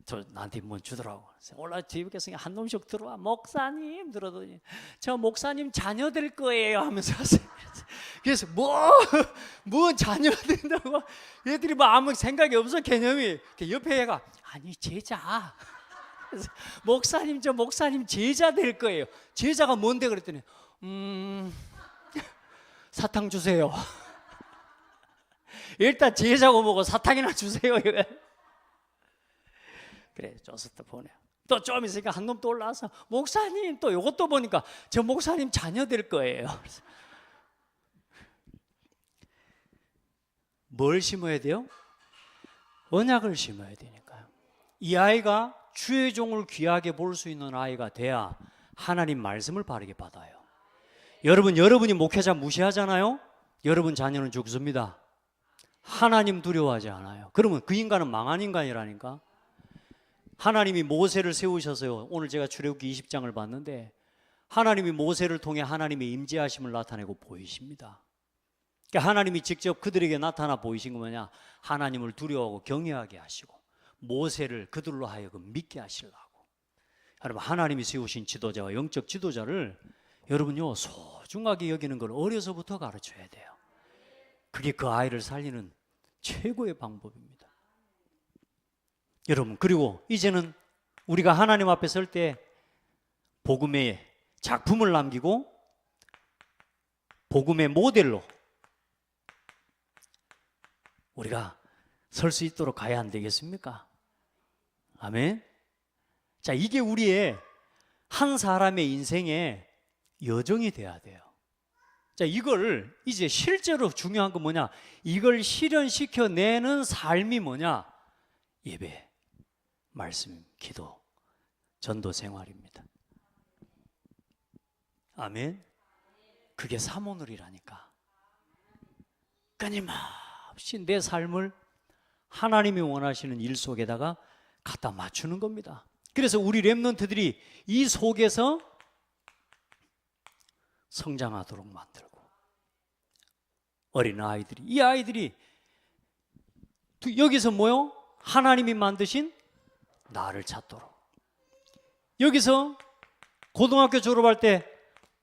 저 나한테 뭐 주더라고. 올라 뒤에서 한 놈씩 들어와. 목사님 들어더니 저 목사님 자녀 될 거예요 하면서 그래서 뭐 자녀 된다고 얘들이 뭐 아무 생각이 없어. 개념이. 옆에 애가 아니 제자. 목사님 저 목사님 제자 될 거예요. 제자가 뭔데 그랬더니 사탕 주세요. 일단 제자고 뭐고 사탕이나 주세요. 그래 줘서 또 보내. 또 좀 있으니까 한 놈 또 올라와서 목사님 또 이것도 보니까 저 목사님 자녀 될 거예요. 뭘 심어야 돼요? 언약을 심어야 되니까요. 이 아이가 주의 종을 귀하게 볼 수 있는 아이가 돼야 하나님 말씀을 바르게 받아요. 여러분이 목회자 무시하잖아요. 여러분 자녀는 죽습니다. 하나님 두려워하지 않아요. 그러면 그 인간은 망한 인간이라니까. 하나님이 모세를 세우셔서요, 오늘 제가 출애굽기 20장을 봤는데 하나님이 모세를 통해 하나님의 임재하심을 나타내고 보이십니다. 그러니까 하나님이 직접 그들에게 나타나 보이신 거 뭐냐? 하나님을 두려워하고 경외하게 하시고 모세를 그들로 하여금 믿게 하시려고. 여러분, 하나님이 세우신 지도자와 영적 지도자를 여러분요 소중하게 여기는 걸 어려서부터 가르쳐야 돼요. 그게 그 아이를 살리는 최고의 방법입니다. 여러분, 그리고 이제는 우리가 하나님 앞에 설 때 복음의 작품을 남기고 복음의 모델로 우리가 설 수 있도록 가야 안 되겠습니까? 아멘. 자, 이게 우리의 한 사람의 인생의 여정이 돼야 돼요. 자, 이걸 이제 실제로 중요한 건 뭐냐? 이걸 실현시켜 내는 삶이 뭐냐? 예배, 말씀, 기도, 전도 생활입니다. 아멘. 그게 사모늘이라니까. 끊임없이 내 삶을 하나님이 원하시는 일 속에다가 갖다 맞추는 겁니다. 그래서 우리 렘넌트들이 이 속에서 성장하도록 만들고, 어린아이들이, 이 아이들이 여기서 뭐요? 하나님이 만드신 나를 찾도록, 여기서 고등학교 졸업할 때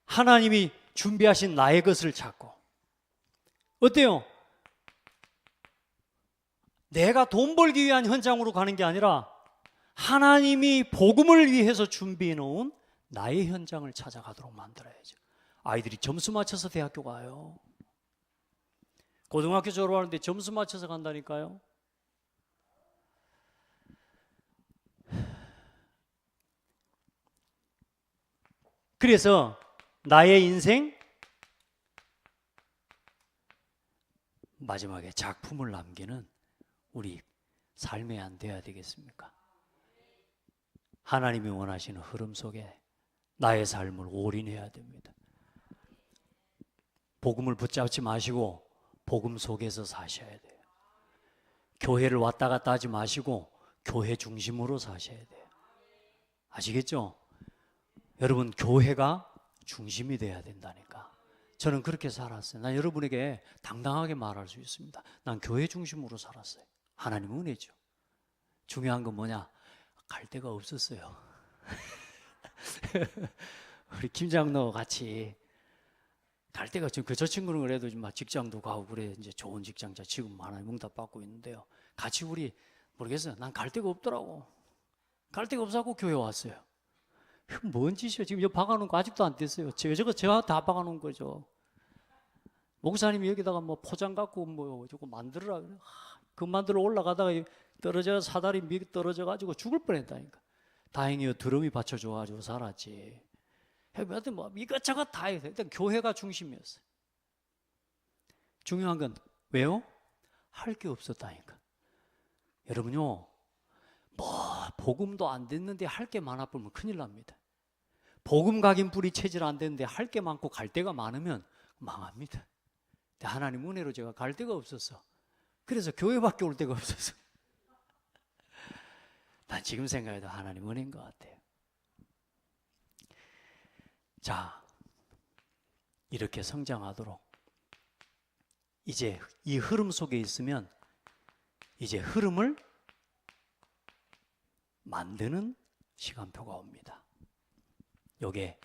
하나님이 준비하신 나의 것을 찾고, 어때요? 내가 돈 벌기 위한 현장으로 가는 게 아니라 하나님이 복음을 위해서 준비해 놓은 나의 현장을 찾아가도록 만들어야죠. 아이들이 점수 맞춰서 대학교 가요. 고등학교 졸업하는데 점수 맞춰서 간다니까요. 그래서 나의 인생 마지막에 작품을 남기는 우리 삶의 안 돼야 되겠습니까? 하나님이 원하시는 흐름 속에 나의 삶을 올인해야 됩니다. 복음을 붙잡지 마시고 복음 속에서 사셔야 돼요. 교회를 왔다 갔다 하지 마시고 교회 중심으로 사셔야 돼요. 아시겠죠? 여러분, 교회가 중심이 돼야 된다니까. 저는 그렇게 살았어요. 난 여러분에게 당당하게 말할 수 있습니다. 난 교회 중심으로 살았어요. 하나님 은혜죠. 중요한 건 뭐냐? 갈 데가 없었어요. 우리 김장로 같이 갈 데가 지금 저 친구는 그래도 좀 직장도 가고 그래, 이제 좋은 직장자 지금 하나님 응답 받고 있는데요. 같이 우리 모르겠어요. 난 갈 데가 없더라고. 갈 데가 없어서 교회 왔어요. 뭔 짓이요? 지금 여기 박아놓은 거 아직도 안 됐어요. 제가 다 박아놓은 거죠. 목사님이 여기다가 뭐 포장 갖고 뭐 저거 만들어라 그래. 그 만들어 올라가다가 떨어져 사다리 미 떨어져가지고 죽을 뻔했다니까. 다행히 드럼이 받쳐줘가지고 살았지. 하여튼 뭐 이것저것 다 해서 일단 교회가 중심이었어요. 중요한 건 왜요? 할 게 없었다니까. 여러분요, 뭐 복음도 안 됐는데 할 게 많아 보면 큰일 납니다. 복음 각인 뿌리 체질 안 되는데 할 게 많고 갈 데가 많으면 망합니다. 근데 하나님 은혜로 제가 갈 데가 없었어. 그래서 교회밖에 올 데가 없었어. 난 지금 생각해도 하나님 은혜인 것 같아요. 자, 이렇게 성장하도록 이제 이 흐름 속에 있으면 이제 흐름을 만드는 시간표가 옵니다. 요게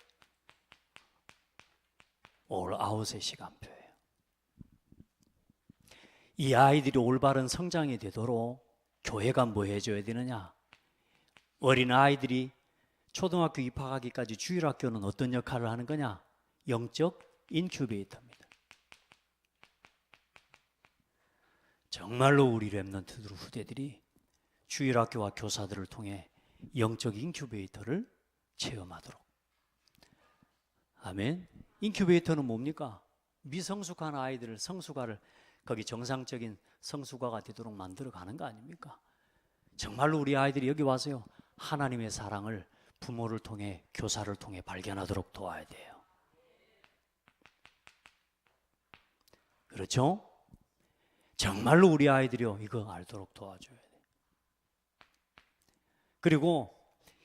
올 아웃의 시간표예요. 이 아이들이 올바른 성장이 되도록 교회가 뭐 해줘야 되느냐? 어린 아이들이 초등학교 입학하기까지 주일학교는 어떤 역할을 하는 거냐? 영적 인큐베이터입니다. 정말로 우리 렘넌트들 후대들이 주일학교와 교사들을 통해 영적 인큐베이터를 체험하도록. 아멘. 인큐베이터는 뭡니까? 미성숙한 아이들을 성숙화를 거기 정상적인 성숙화가 되도록 만들어 가는 거 아닙니까? 정말로 우리 아이들이 여기 와서요, 하나님의 사랑을 부모를 통해 교사를 통해 발견하도록 도와야 돼요. 그렇죠? 정말로 우리 아이들이요, 이거 알도록 도와줘야 돼요. 그리고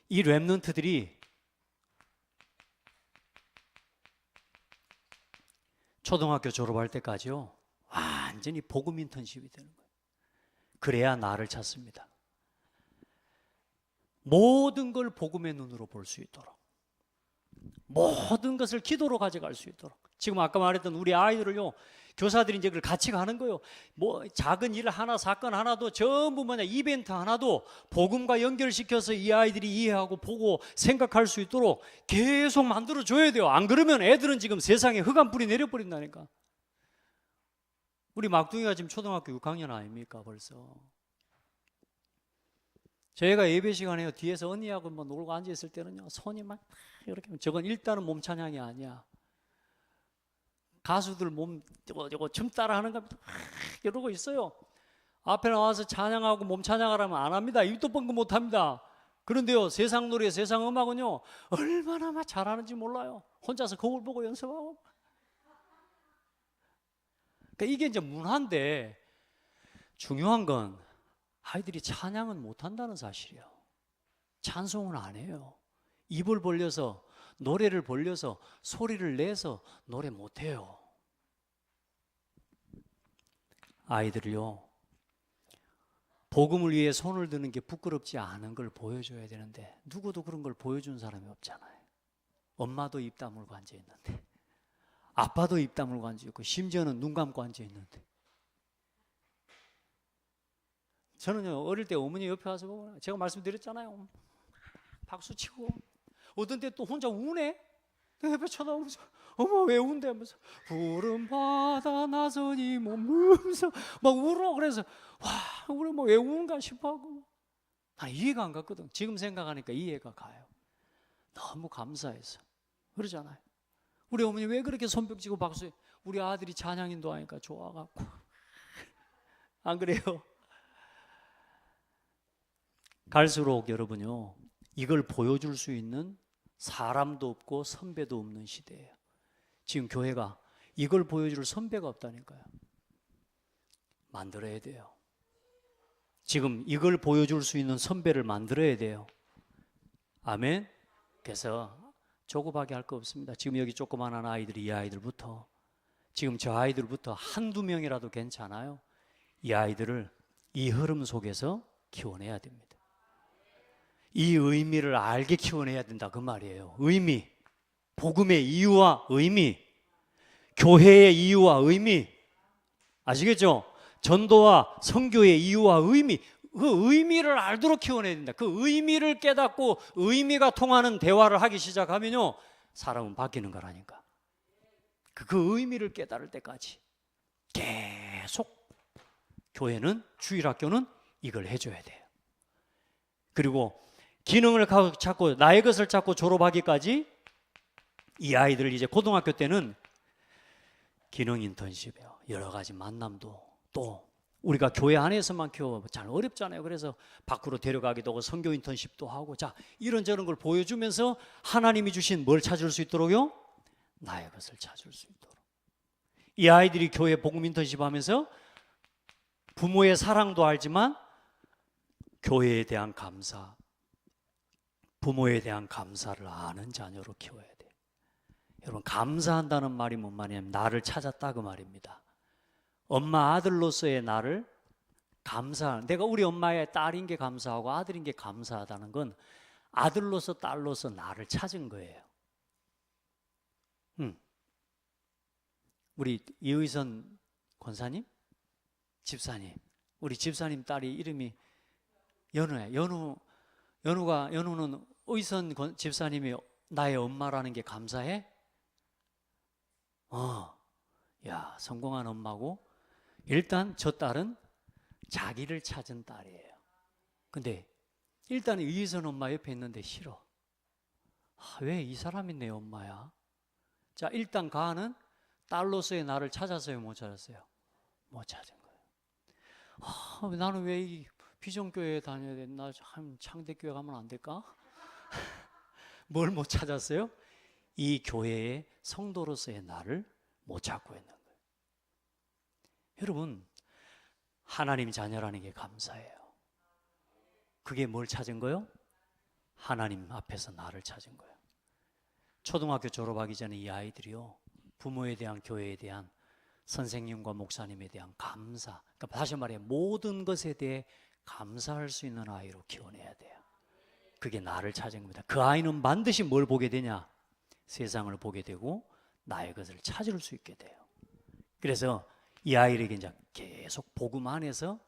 이 렘넌트들이 초등학교 졸업할 때까지요, 완전히 복음 인턴십이 되는 거예요. 그래야 나를 찾습니다. 모든 걸 복음의 눈으로 볼 수 있도록, 모든 것을 기도로 가져갈 수 있도록. 지금 아까 말했던 우리 아이들을요, 교사들이 이제 그걸 같이 가는 거예요. 뭐 작은 일 하나, 사건 하나도 전부 뭐냐, 이벤트 하나도 복음과 연결시켜서 이 아이들이 이해하고 보고 생각할 수 있도록 계속 만들어 줘야 돼요. 안 그러면 애들은 지금 세상에 흑암불이 내려버린다니까. 우리 막둥이가 지금 초등학교 6학년 아닙니까 벌써. 저희가 예배 시간에요, 뒤에서 언니하고 뭐 놀고 앉아있을 때는요, 손이 막 이렇게, 저건 일단은 몸 찬양이 아니야. 가수들 몸 저거 춤 따라 하는 거 이러고 있어요. 앞에 나와서 찬양하고 몸 찬양하라면 안 합니다. 입도 뻥긋 못 합니다. 그런데요, 세상 노래, 세상 음악은요, 얼마나 막 잘하는지 몰라요. 혼자서 거울 보고 연습하고. 그러니까 이게 이제 문화인데 중요한 건 아이들이 찬양은 못한다는 사실이에요. 찬송은 안 해요. 입을 벌려서 노래를 벌려서 소리를 내서 노래 못해요. 아이들을요, 복음을 위해 손을 드는 게 부끄럽지 않은 걸 보여줘야 되는데 누구도 그런 걸 보여준 사람이 없잖아요. 엄마도 입 다물고 앉아있는데, 아빠도 입 다물고 앉아있고, 심지어는 눈 감고 앉아있는데. 저는요, 어릴 때 어머니 옆에 와서 보면 제가 말씀드렸잖아요. 박수치고 어떤 때 또 혼자 우네. 내 옆에 쳐다보면서 어머 왜 운대 하면서 푸른 바다 나선이 몸으면서 막 울어. 그래서 와 우리 뭐 왜 우는가 싶어하고 난 이해가 안 갔거든. 지금 생각하니까 이해가 가요. 너무 감사해서 그러잖아요. 우리 어머니 왜 그렇게 손뼉치고 박수해? 우리 아들이 찬양인도 하니까 좋아갖고. 안 그래요? 갈수록 여러분요, 이걸 보여줄 수 있는 사람도 없고 선배도 없는 시대예요. 지금 교회가 이걸 보여줄 선배가 없다니까요. 만들어야 돼요. 지금 이걸 보여줄 수 있는 선배를 만들어야 돼요. 아멘. 그래서 조급하게 할 거 없습니다. 지금 여기 조그만한 아이들이, 이 아이들부터, 지금 저 아이들부터 한두 명이라도 괜찮아요. 이 아이들을 이 흐름 속에서 키워내야 됩니다. 이 의미를 알게 키워내야 된다 그 말이에요. 의미, 복음의 이유와 의미, 교회의 이유와 의미, 아시겠죠? 전도와 선교의 이유와 의미, 그 의미를 알도록 키워내야 된다. 그 의미를 깨닫고 의미가 통하는 대화를 하기 시작하면요, 사람은 바뀌는 거라니까. 그 의미를 깨달을 때까지 계속 교회는, 주일학교는 이걸 해줘야 돼요. 그리고 기능을 찾고 나의 것을 찾고 졸업하기까지 이 아이들을 이제 고등학교 때는 기능 인턴십이에요. 여러 가지 만남도, 또 우리가 교회 안에서만 키워 잘 어렵잖아요. 그래서 밖으로 데려가기도 하고 선교 인턴십도 하고, 자 이런저런 걸 보여주면서 하나님이 주신 뭘 찾을 수 있도록요? 나의 것을 찾을 수 있도록. 이 아이들이 교회 복음 인턴십 하면서 부모의 사랑도 알지만 교회에 대한 감사, 부모에 대한 감사를 아는 자녀로 키워야 돼요. 여러분, 감사한다는 말이 뭔 말이냐면 나를 찾았다 그 말입니다. 엄마 아들로서의 나를 내가 우리 엄마의 딸인 게 감사하고 아들인 게 감사하다는 건 아들로서 딸로서 나를 찾은 거예요. 우리 이의선 권사님? 집사님, 우리 집사님 딸이 이름이 연우예요. 연우는 의선 집사님이 나의 엄마라는 게 감사해? 야, 성공한 엄마고, 일단 저 딸은 자기를 찾은 딸이에요. 근데 일단 의선 엄마 옆에 있는데 싫어. 왜 이 사람이 내 엄마야? 자, 일단 가는 딸로서의 나를 찾았어요, 못 찾았어요? 못 찾은 거예요. 나는 왜 이 비전교회에 다녀야 되나? 창대교회 가면 안 될까? 뭘 못 찾았어요? 이 교회의 성도로서의 나를 못 찾고 있는 거예요. 여러분, 하나님 자녀라는 게 감사해요. 그게 뭘 찾은 거요? 하나님 앞에서 나를 찾은 거예요. 초등학교 졸업하기 전에 이 아이들이요, 부모에 대한, 교회에 대한, 선생님과 목사님에 대한 감사, 그러니까 다시 말해 모든 것에 대해 감사할 수 있는 아이로 키워내야 돼요. 그게 나를 찾은 겁니다. 그 아이는 반드시 뭘 보게 되냐? 세상을 보게 되고 나의 것을 찾을 수 있게 돼요. 그래서 이 아이에게 이제 계속 복음 안에서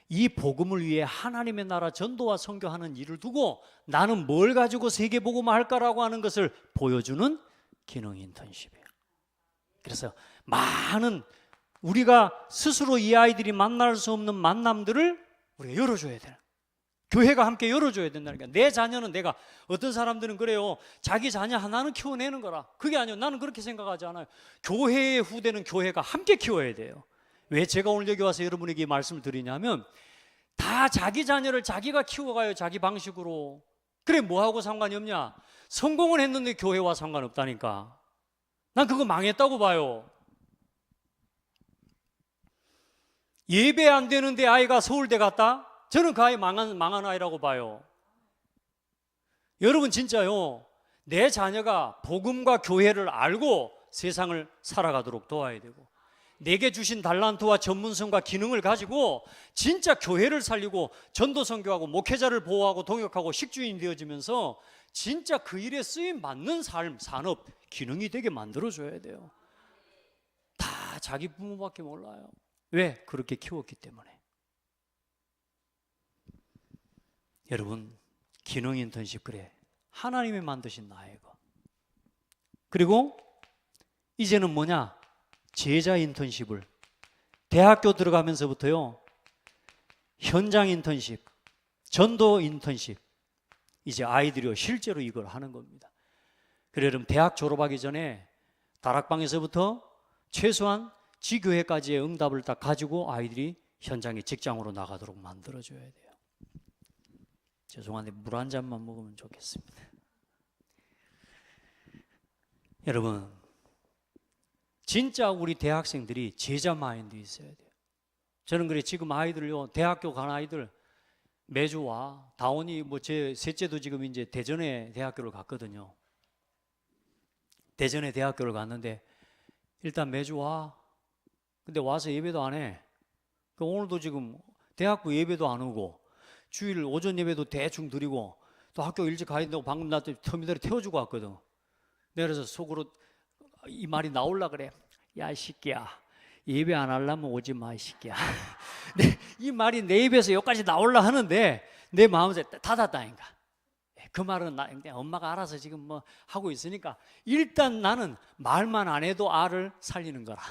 이 복음을 위해 하나님의 나라 전도와 선교하는 일을 두고 나는 뭘 가지고 세계 복음을 할까라고 하는 것을 보여주는 기능 인턴십이에요. 그래서 많은 우리가 스스로 이 아이들이 만날 수 없는 만남들을 우리가 열어줘야 돼요. 교회가 함께 열어줘야 된다니까. 내 자녀는 내가, 어떤 사람들은 그래요, 자기 자녀 하나는 키워내는 거라. 그게 아니에요. 나는 그렇게 생각하지 않아요. 교회의 후대는 교회가 함께 키워야 돼요. 왜 제가 오늘 여기 와서 여러분에게 이 말씀을 드리냐면, 다 자기 자녀를 자기가 키워가요, 자기 방식으로. 그래 뭐하고 상관이 없냐? 성공을 했는데 교회와 상관없다니까. 난 그거 망했다고 봐요. 예배 안 되는데 아이가 서울대 갔다? 저는 그 아이 망한 아이라고 봐요. 여러분 진짜요, 내 자녀가 복음과 교회를 알고 세상을 살아가도록 도와야 되고, 내게 주신 달란트와 전문성과 기능을 가지고 진짜 교회를 살리고 전도 선교하고 목회자를 보호하고 동역하고 식주인이 되어지면서 진짜 그 일에 쓰임 받는 삶, 산업, 기능이 되게 만들어줘야 돼요. 다 자기 부모밖에 몰라요. 왜? 그렇게 키웠기 때문에. 여러분, 기능 인턴십, 그래, 하나님이 만드신 나의 거. 그리고 이제는 뭐냐? 제자 인턴십을 대학교 들어가면서부터요, 현장 인턴십, 전도 인턴십, 이제 아이들이요 실제로 이걸 하는 겁니다. 그래, 여러분, 대학 졸업하기 전에 다락방에서부터 최소한 지교회까지의 응답을 딱 가지고 아이들이 현장에 직장으로 나가도록 만들어줘야 돼요. 죄송한데 물 한 잔만 먹으면 좋겠습니다. 여러분, 진짜 우리 대학생들이 제자 마인드 있어야 돼요. 저는 그래, 지금 아이들요, 대학교 간 아이들 매주 와. 다원이 뭐 제 셋째도 지금 이제 대전에 대학교를 갔거든요. 대전에 대학교를 갔는데 일단 매주 와. 근데 와서 예배도 안 해. 오늘도 지금 대학부 예배도 안 오고 주일 오전 예배도 대충 드리고 또 학교 일찍 가야 된다고 방금 나 터미널에 태워주고 왔거든. 내가 그래서 속으로 이 말이 나올라 그래. 야, 이 새끼야, 예배 안 하려면 오지 마, 이 새끼야. 이 말이 내 입에서 여기까지 나올라 하는데 내 마음에 닫았다니까. 그 말은 엄마가 알아서 지금 뭐 하고 있으니까 일단 나는 말만 안 해도 알을 살리는 거라.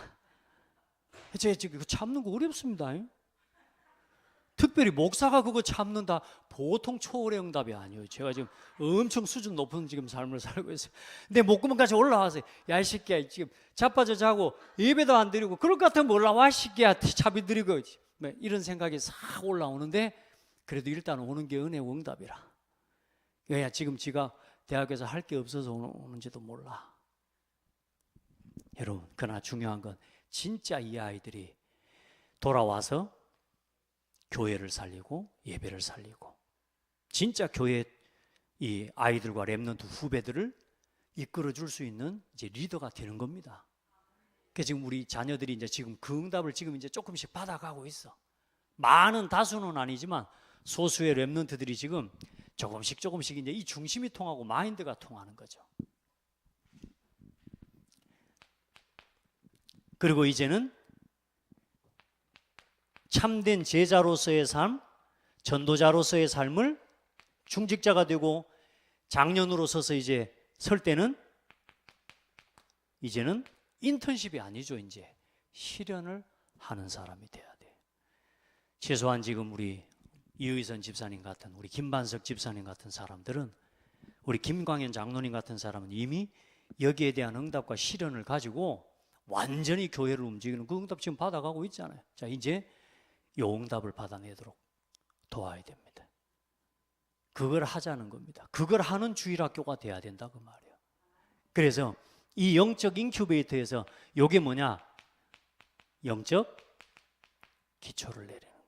제가 지금 이거 참는 거 어렵습니다. 특별히 목사가 그거 참는다, 보통 초월의 응답이 아니에요. 제가 지금 엄청 수준 높은 지금 삶을 살고 있어요. 근데 목구멍까지 올라와서 야, 이 새끼야, 지금 자빠져 자고 예배도 안 드리고 그럴 것 같으면 올라와, 이 새끼야, 차비 드리고 이런 생각이 싹 올라오는데 그래도 일단 오는 게 은혜의 응답이라. 야, 지금 지가 대학에서 할 게 없어서 오는지도 몰라. 여러분, 그러나 중요한 건 진짜 이 아이들이 돌아와서 교회를 살리고 예배를 살리고 진짜 교회 이 아이들과 렘넌트 후배들을 이끌어 줄 수 있는 이제 리더가 되는 겁니다. 그래서 지금 우리 자녀들이 이제 지금 그 응답을 지금 이제 조금씩 받아가고 있어. 많은 다수는 아니지만 소수의 렘넌트들이 지금 조금씩 이제 이 중심이 통하고 마인드가 통하는 거죠. 그리고 이제는 참된 제자로서의 삶, 전도자로서의 삶을 중직자가 되고 장년으로 서서 이제 설 때는 이제는 인턴십이 아니죠. 이제 실현을 하는 사람이 돼야 돼. 최소한 지금 우리 이의선 집사님 같은, 우리 김반석 집사님 같은 사람들은, 우리 김광현 장로님 같은 사람은 이미 여기에 대한 응답과 실현을 가지고 완전히 교회를 움직이는 그 응답 지금 받아가고 있잖아요. 자, 이제 이 응답을 받아내도록 도와야 됩니다. 그걸 하자는 겁니다. 그걸 하는 주일학교가 돼야 된다 그 말이에요. 그래서 이 영적 인큐베이터에서 이게 뭐냐? 영적 기초를 내리는 거예요.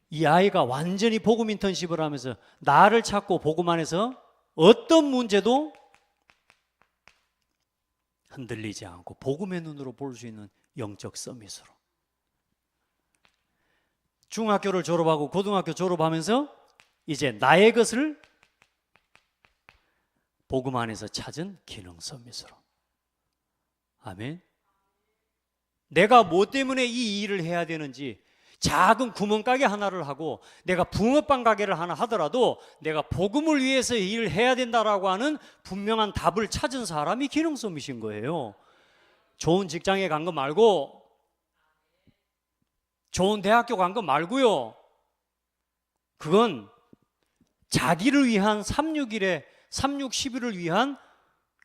이 아이가 완전히 복음 인턴십을 하면서 나를 찾고 복음 안에서 어떤 문제도 흔들리지 않고 복음의 눈으로 볼 수 있는 영적 서밋으로, 중학교를 졸업하고 고등학교 졸업하면서 이제 나의 것을 복음 안에서 찾은 기능 서밋으로. 아멘. 내가 뭐 때문에 이 일을 해야 되는지, 작은 구멍가게 하나를 하고 내가 붕어빵 가게를 하나 하더라도 내가 복음을 위해서 이 일을 해야 된다라고 하는 분명한 답을 찾은 사람이 기능 서밋인 거예요. 좋은 직장에 간 거 말고, 좋은 대학교 간 거 말고요. 그건 자기를 위한 361의 360일을 위한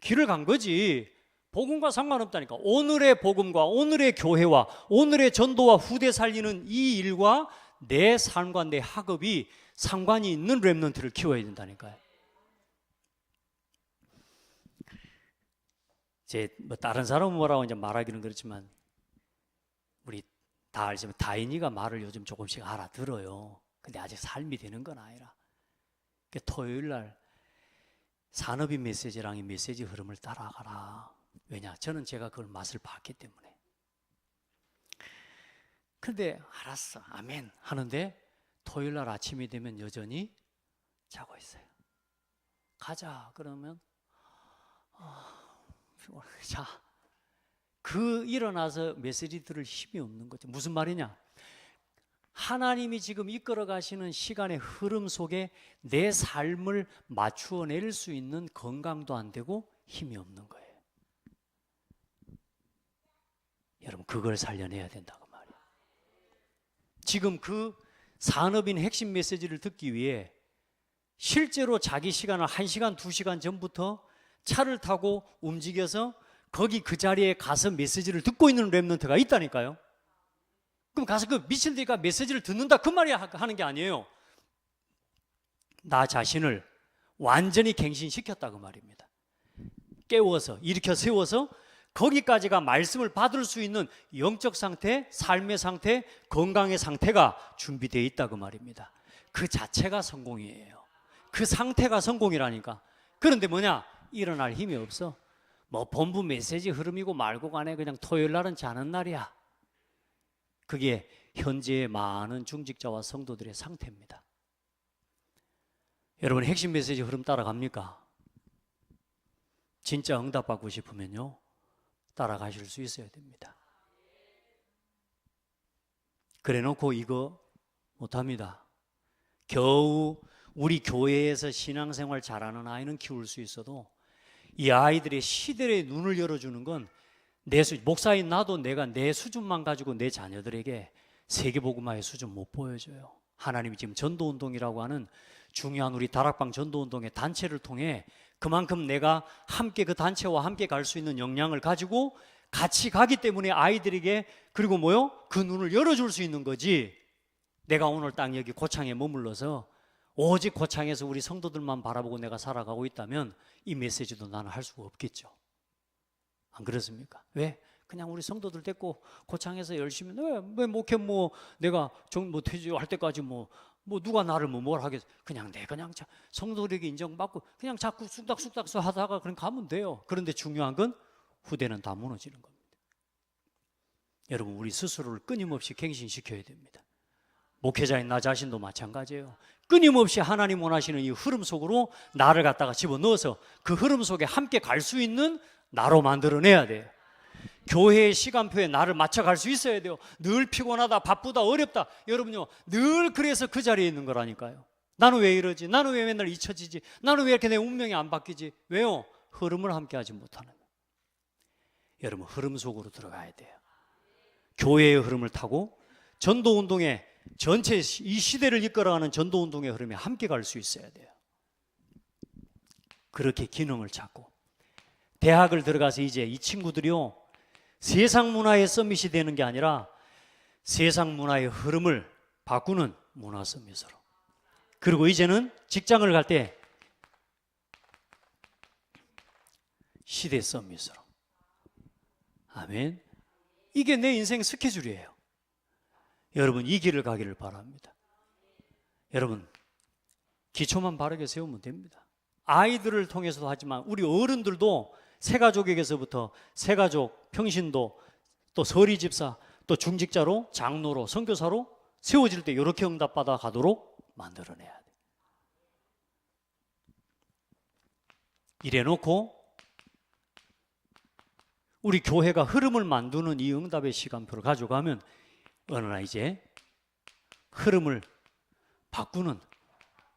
길을 간 거지. 복음과 상관없다니까. 오늘의 복음과 오늘의 교회와 오늘의 전도와 후대 살리는 이 일과 내 삶과 내 학업이 상관이 있는 렘넌트를 키워야 된다니까요. 이제 뭐 다른 사람은 뭐라고 이제 말하기는 그렇지만 우리 다 알지만 다인이가 말을 요즘 조금씩 알아들어요. 근데 아직 삶이 되는 건 아니라. 그러니까 토요일 날 산업인 메시지랑 이 메시지 흐름을 따라가라. 왜냐? 저는 제가 그걸 맛을 봤기 때문에. 근데 알았어, 아멘 하는데 토요일 날 아침이 되면 여전히 자고 있어요. 가자 그러면 자, 그 일어나서 메시지 들을 힘이 없는 거죠. 무슨 말이냐? 하나님이 지금 이끌어 가시는 시간의 흐름 속에 내 삶을 맞추어 낼 수 있는 건강도 안 되고 힘이 없는 거예요. 여러분, 그걸 살려내야 된다고 말이에요. 지금 그 산업인 핵심 메시지를 듣기 위해 실제로 자기 시간을 1시간, 2시간 전부터 차를 타고 움직여서 거기 그 자리에 가서 메시지를 듣고 있는 랩런트가 있다니까요. 그럼 가서 그 미친 데가 메시지를 듣는다 그 말이 하는 게 아니에요. 나 자신을 완전히 갱신시켰다 그 말입니다. 깨워서 일으켜 세워서 거기까지가 말씀을 받을 수 있는 영적 상태, 삶의 상태, 건강의 상태가 준비되어 있다 그 말입니다. 그 자체가 성공이에요. 그 상태가 성공이라니까. 그런데 뭐냐? 일어날 힘이 없어. 뭐 본부 메시지 흐름이고 말고 간에 그냥 토요일 날은 자는 날이야. 그게 현재의 많은 중직자와 성도들의 상태입니다. 여러분, 핵심 메시지 흐름 따라갑니까? 진짜 응답받고 싶으면요, 따라가실 수 있어야 됩니다. 그래 놓고 이거 못합니다. 겨우 우리 교회에서 신앙생활 잘하는 아이는 키울 수 있어도 이 아이들의 시대의 눈을 열어주는 건 목사인 나도 내가 내 수준만 가지고 내 자녀들에게 세계복음화의 수준 못 보여줘요. 하나님이 지금 전도운동이라고 하는 중요한 우리 다락방 전도운동의 단체를 통해 그만큼 내가 함께 그 단체와 함께 갈 수 있는 역량을 가지고 같이 가기 때문에 아이들에게 그리고 그 눈을 열어줄 수 있는 거지. 내가 오늘 딱 여기 고창에 머물러서 오직 고창에서 우리 성도들만 바라보고 내가 살아가고 있다면 이 메시지도 나는 할 수가 없겠죠. 안 그렇습니까? 왜? 그냥 우리 성도들 데리고 고창에서 열심히 왜 목회 내가 퇴직할 때까지 누가 나를 뭘 하겠어? 그냥 성도들에게 인정받고 그냥 자꾸 쑥닥쑥닥 하다가 그냥 가면 돼요. 그런데 중요한 건 후대는 다 무너지는 겁니다. 여러분, 우리 스스로를 끊임없이 갱신시켜야 됩니다. 목회자인 나 자신도 마찬가지예요. 끊임없이 하나님 원하시는 이 흐름 속으로 나를 갖다가 집어넣어서 그 흐름 속에 함께 갈 수 있는 나로 만들어내야 돼요. 교회의 시간표에 나를 맞춰갈 수 있어야 돼요. 늘 피곤하다, 바쁘다, 어렵다. 여러분요, 늘 그래서 그 자리에 있는 거라니까요. 나는 왜 이러지? 나는 왜 맨날 잊혀지지? 나는 왜 이렇게 내 운명이 안 바뀌지? 왜요? 흐름을 함께 하지 못하는 거예요. 여러분, 흐름 속으로 들어가야 돼요. 교회의 흐름을 타고 전도운동의 전체 이 시대를 이끌어가는 전도운동의 흐름에 함께 갈 수 있어야 돼요. 그렇게 기능을 찾고 대학을 들어가서 이제 이 친구들이요, 세상 문화의 서밋이 되는 게 아니라 세상 문화의 흐름을 바꾸는 문화 서밋으로, 그리고 이제는 직장을 갈 때 시대 서밋으로. 아멘. 이게 내 인생 스케줄이에요. 여러분, 이 길을 가기를 바랍니다. 여러분, 기초만 바르게 세우면 됩니다. 아이들을 통해서도 하지만 우리 어른들도 새가족에게서부터 새가족, 평신도, 또 서리집사, 또 중직자로, 장로로, 선교사로 세워질 때 이렇게 응답받아 가도록 만들어내야 돼. 이래놓고 우리 교회가 흐름을 만드는 이 응답의 시간표를 가져가면 어느 날 이제 흐름을 바꾸는,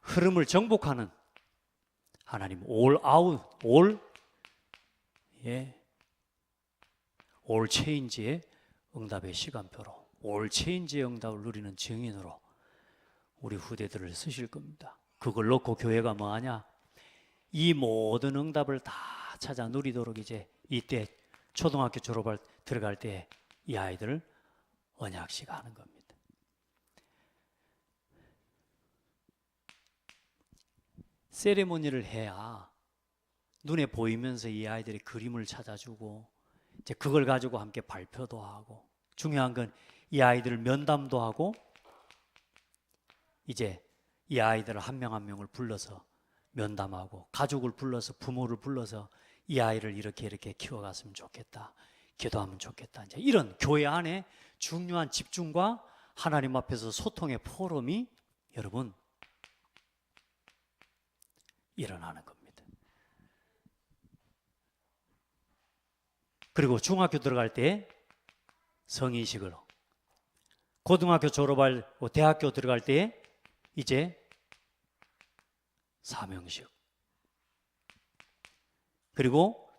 흐름을 정복하는 하나님 올 체인지의 응답의 시간표로, 올 체인지의 응답을 누리는 증인으로 우리 후대들을 쓰실 겁니다. 그걸 놓고 교회가 뭐하냐? 이 모든 응답을 다 찾아 누리도록 이제 이때 초등학교 졸업할 들어갈 때 이 아이들을 언약식 하는 겁니다. 세레모니를 해야 눈에 보이면서 이 아이들이 그림을 찾아주고 이제 그걸 가지고 함께 발표도 하고, 중요한 건 이 아이들을 면담도 하고 이제 이 아이들을 한 명 한 명을 불러서 면담하고 가족을 불러서 부모를 불러서 이 아이를 이렇게 키워갔으면 좋겠다. 기도하면 좋겠다. 이제 이런 교회 안에 중요한 집중과 하나님 앞에서 소통의 포럼이 여러분 일어나는 겁니다. 그리고 중학교 들어갈 때 성인식을, 고등학교 졸업할 대학교 들어갈 때 이제 사명식, 그리고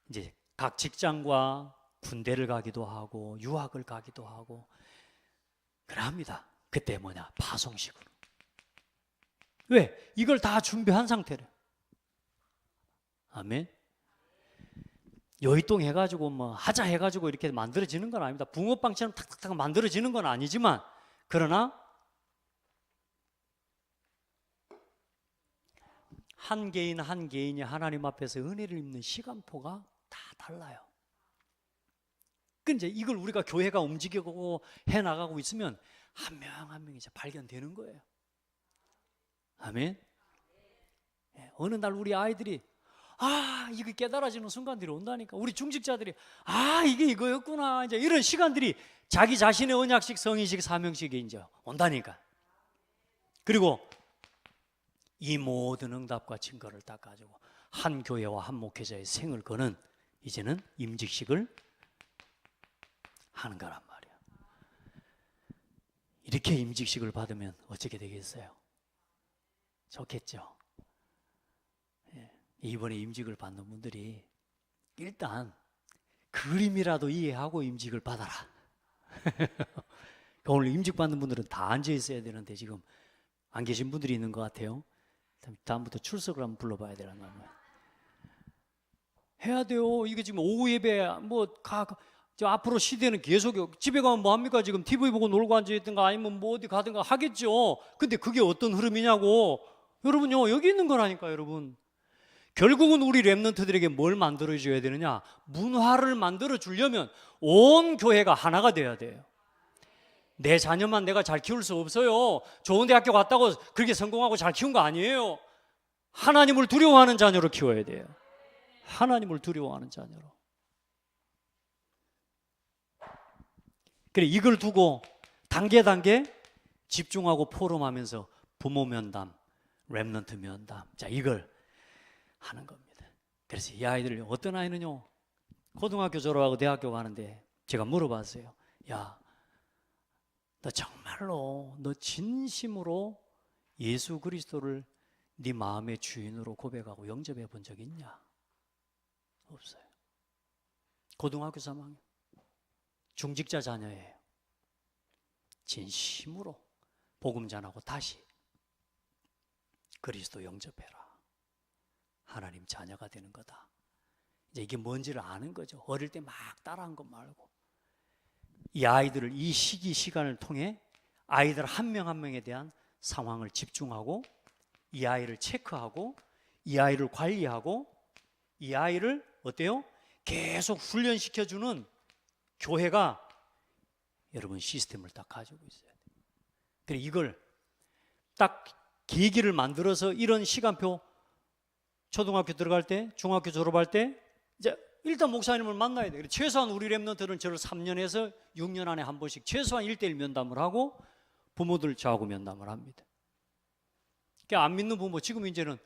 이제 각 직장과 군대를 가기도 하고 유학을 가기도 하고 그럽니다. 그때 뭐냐? 파송식으로. 왜? 이걸 다 준비한 상태래. 아멘. 여의동 해가지고 뭐 하자 해가지고 이렇게 만들어지는 건 아닙니다. 붕어빵처럼 탁탁탁 만들어지는 건 아니지만, 그러나 한 개인 한 개인이 하나님 앞에서 은혜를 입는 시간표가 다 달라요. 근데 이걸 우리가 교회가 움직이고 해나가고 있으면 한 명 한 명이 이제 발견되는 거예요. 아멘. 어느 날 우리 아이들이 이게 깨달아지는 순간들이 온다니까. 우리 중직자들이 이게 이거였구나. 이제 이런 시간들이 자기 자신의 언약식, 성인식, 사명식에 이제 온다니까. 그리고 이 모든 응답과 증거를 딱 가지고 한 교회와 한 목회자의 생을 거는 이제는 임직식을 하는 거란 말이야. 이렇게 임직식을 받으면 어떻게 되겠어요? 좋겠죠. 이번에 임직을 받는 분들이 일단 그림이라도 이해하고 임직을 받아라. 오늘 임직 받는 분들은 다 앉아 있어야 되는데 지금 안 계신 분들이 있는 것 같아요. 다음부터 출석을 한번 불러봐야 되는 거예요. 해야 돼요. 이게 지금 오후 예배 저 앞으로 시대는 계속 집에 가면 뭐 합니까? 지금 TV 보고 놀고 앉아 있든가 아니면 뭐 어디 가든가 하겠죠. 근데 그게 어떤 흐름이냐고. 여러분요, 여기 있는 거라니까. 여러분, 결국은 우리 렘넌트들에게 뭘 만들어줘야 되느냐? 문화를 만들어주려면 온 교회가 하나가 돼야 돼요. 내 자녀만 내가 잘 키울 수 없어요. 좋은 대학교 갔다고 그렇게 성공하고 잘 키운 거 아니에요. 하나님을 두려워하는 자녀로 키워야 돼요. 하나님을 두려워하는 자녀로. 그래, 이걸 두고 단계 집중하고 포럼하면서 부모 면담, 렘넌트 면담, 자, 이걸 하는 겁니다. 그래서 이 아이들, 어떤 아이는요, 고등학교 졸업하고 대학교 가는데 제가 물어봤어요. 야, 너 정말로 너 진심으로 예수 그리스도를 네 마음의 주인으로 고백하고 영접해 본 적 있냐? 없어요. 고등학교 3학년 중직자 자녀예요. 진심으로 복음 전하고 다시 그리스도 영접해라. 하나님 자녀가 되는 거다. 이제 이게 뭔지를 아는 거죠. 어릴 때 막 따라한 것 말고. 이 아이들을 이 시간을 통해 아이들 한 명 한 명에 대한 상황을 집중하고 이 아이를 체크하고 이 아이를 관리하고 이 아이를 어때요? 계속 훈련시켜주는 교회가 여러분 시스템을 딱 가지고 있어야 돼요. 그래, 이걸 딱 계기를 만들어서 이런 시간표, 초등학교 들어갈 때, 중학교 졸업할 때 이제 일단 목사님을 만나야 돼요. 최소한 우리 렘넌트는 저를 3년에서 6년 안에 한 번씩 최소한 1:1 면담을 하고 부모들 저하고 면담을 합니다. 그러니까 안 믿는 부모, 지금 이제는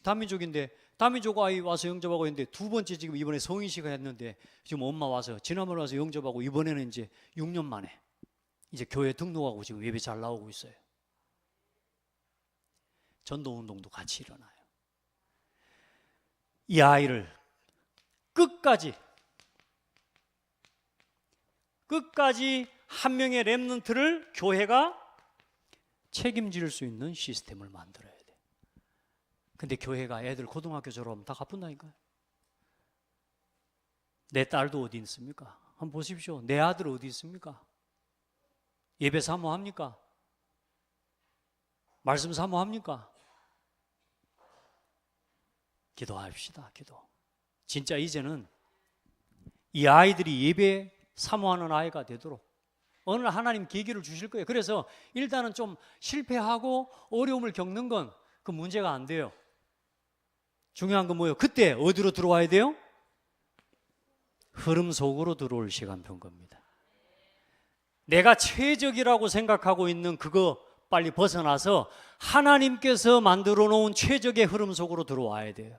다민족인데 다민족 아이 와서 영접하고 있는데 두 번째 지금 이번에 성인식을 했는데 지금 엄마 와서 지난번에 와서 영접하고 이번에는 이제 6년 만에 이제 교회 등록하고 지금 예배 잘 나오고 있어요. 전도운동도 같이 일어나요. 이 아이를 끝까지 한 명의 렘넌트를 교회가 책임질 수 있는 시스템을 만들어야 돼. 근데 교회가 애들 고등학교 졸업하면 다 갚는다니까요. 내 딸도 어디 있습니까? 한번 보십시오. 내 아들 어디 있습니까? 예배 사모합니까? 말씀 사모합니까? 기도합시다. 기도. 진짜 이제는 이 아이들이 예배 사모하는 아이가 되도록 어느 날 하나님 계기를 주실 거예요. 그래서 일단은 좀 실패하고 어려움을 겪는 건 그 문제가 안 돼요. 중요한 건 뭐예요? 그때 어디로 들어와야 돼요? 흐름 속으로 들어올 시간표인 겁니다. 내가 최적이라고 생각하고 있는 그거 빨리 벗어나서 하나님께서 만들어 놓은 최적의 흐름 속으로 들어와야 돼요.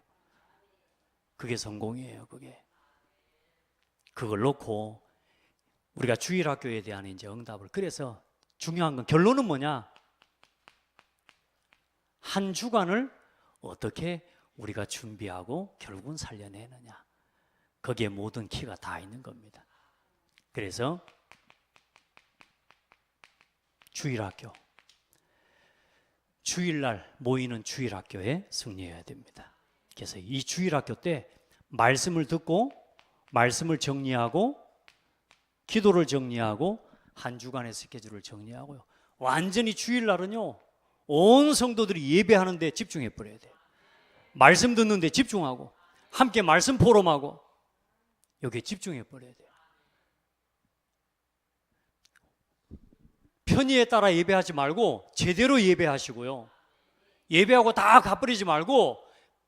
그게 성공이에요. 그걸 놓고 우리가 주일학교에 대한 이제 응답을, 그래서 중요한 건 결론은 뭐냐? 한 주간을 어떻게 우리가 준비하고 결국은 살려내느냐. 거기에 모든 키가 다 있는 겁니다. 그래서 주일학교, 주일날 모이는 주일학교에 승리해야 됩니다. 그래서 이 주일학교 때 말씀을 듣고 말씀을 정리하고 기도를 정리하고 한 주간의 스케줄을 정리하고요. 완전히 주일날은요, 온 성도들이 예배하는 데 집중해 버려야 돼요. 말씀 듣는 데 집중하고 함께 말씀 포럼하고 여기에 집중해 버려야 돼요. 편의에 따라 예배하지 말고 제대로 예배하시고요. 예배하고 다 가버리지 말고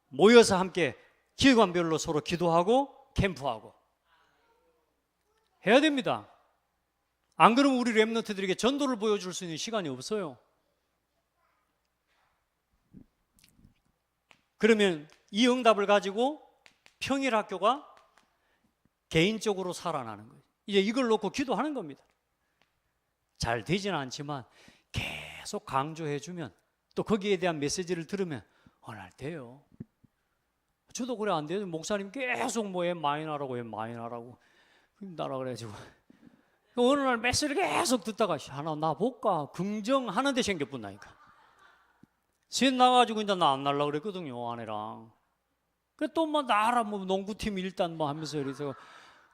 모여서 함께 기관별로 서로 기도하고 캠프하고 해야 됩니다. 안 그러면 우리 렘넌트들에게 전도를 보여줄 수 있는 시간이 없어요. 그러면 이 응답을 가지고 평일학교가 개인적으로 살아나는 거예요. 이제 이걸 놓고 기도하는 겁니다. 잘 되지는 않지만 계속 강조해주면, 또 거기에 대한 메시지를 들으면 어느 날 돼요. 저도 그래 안 돼요. 목사님 계속 뭐 마이너라고 나라 그래가지고 어느 날 메시지를 계속 듣다가 하나 나 볼까 긍정하는 데 생겨뿐다니까. 셋 나가지고 이제 나 안 날라 그랬거든요, 아내랑. 그 또 뭐 나라 뭐 농구팀 일단 뭐 하면서 그래서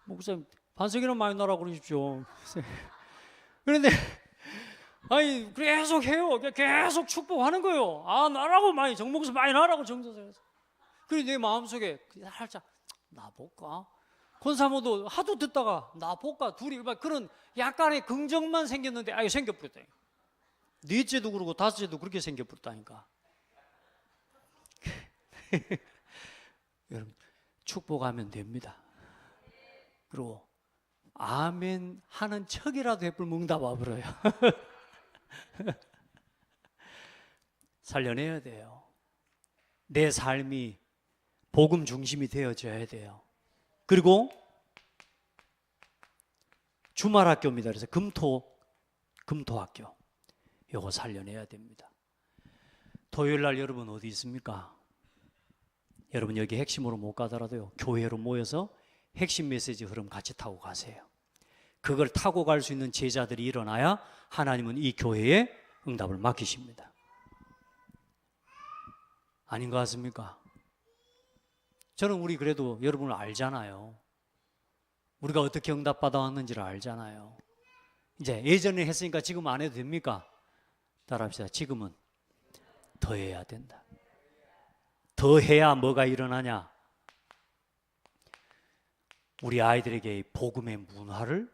목사님 반석이나 많이 나라고 그러십시오. 그런데 아니 계속 해요. 계속 축복하는 거예요. 아 나라고 많이 정목사 많이 나라고 정서에서. 그래 내 마음속에 살짝 나 볼까? 권사모도 하도 듣다가 나 볼까? 둘이 막 그런 약간의 긍정만 생겼는데 아유 생겨버렸다. 넷째도 그러고 다섯째도 그렇게 생겨버렸다니까. 여러분 축복하면 됩니다. 그리고 아멘 하는 척이라도 해보면 응답 와버려요. 살려내야 돼요. 내 삶이 복음 중심이 되어져야 돼요. 그리고 주말학교입니다. 그래서 금토학교 이거 살려내야 됩니다. 토요일날 여러분 어디 있습니까? 여러분 여기 핵심으로 못 가더라도요, 교회로 모여서 핵심 메시지 흐름 같이 타고 가세요. 그걸 타고 갈 수 있는 제자들이 일어나야 하나님은 이 교회에 응답을 맡기십니다. 아닌 것 같습니까? 저는 우리 그래도 여러분을 알잖아요. 우리가 어떻게 응답받아 왔는지를 알잖아요. 이제 예전에 했으니까 지금 안 해도 됩니까? 따라합시다. 지금은 더 해야 된다. 더 해야 뭐가 일어나냐? 우리 아이들에게 복음의 문화를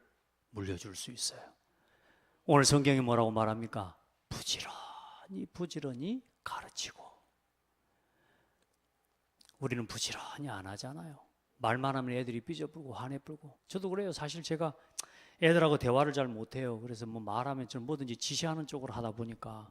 물려줄 수 있어요. 오늘 성경이 뭐라고 말합니까? 부지런히 가르치고. 우리는 부지런히 안 하잖아요. 말만 하면 애들이 삐져불고 화내불고. 저도 그래요. 사실 제가 애들하고 대화를 잘 못해요. 그래서 뭐 말하면 좀 뭐든지 지시하는 쪽으로 하다 보니까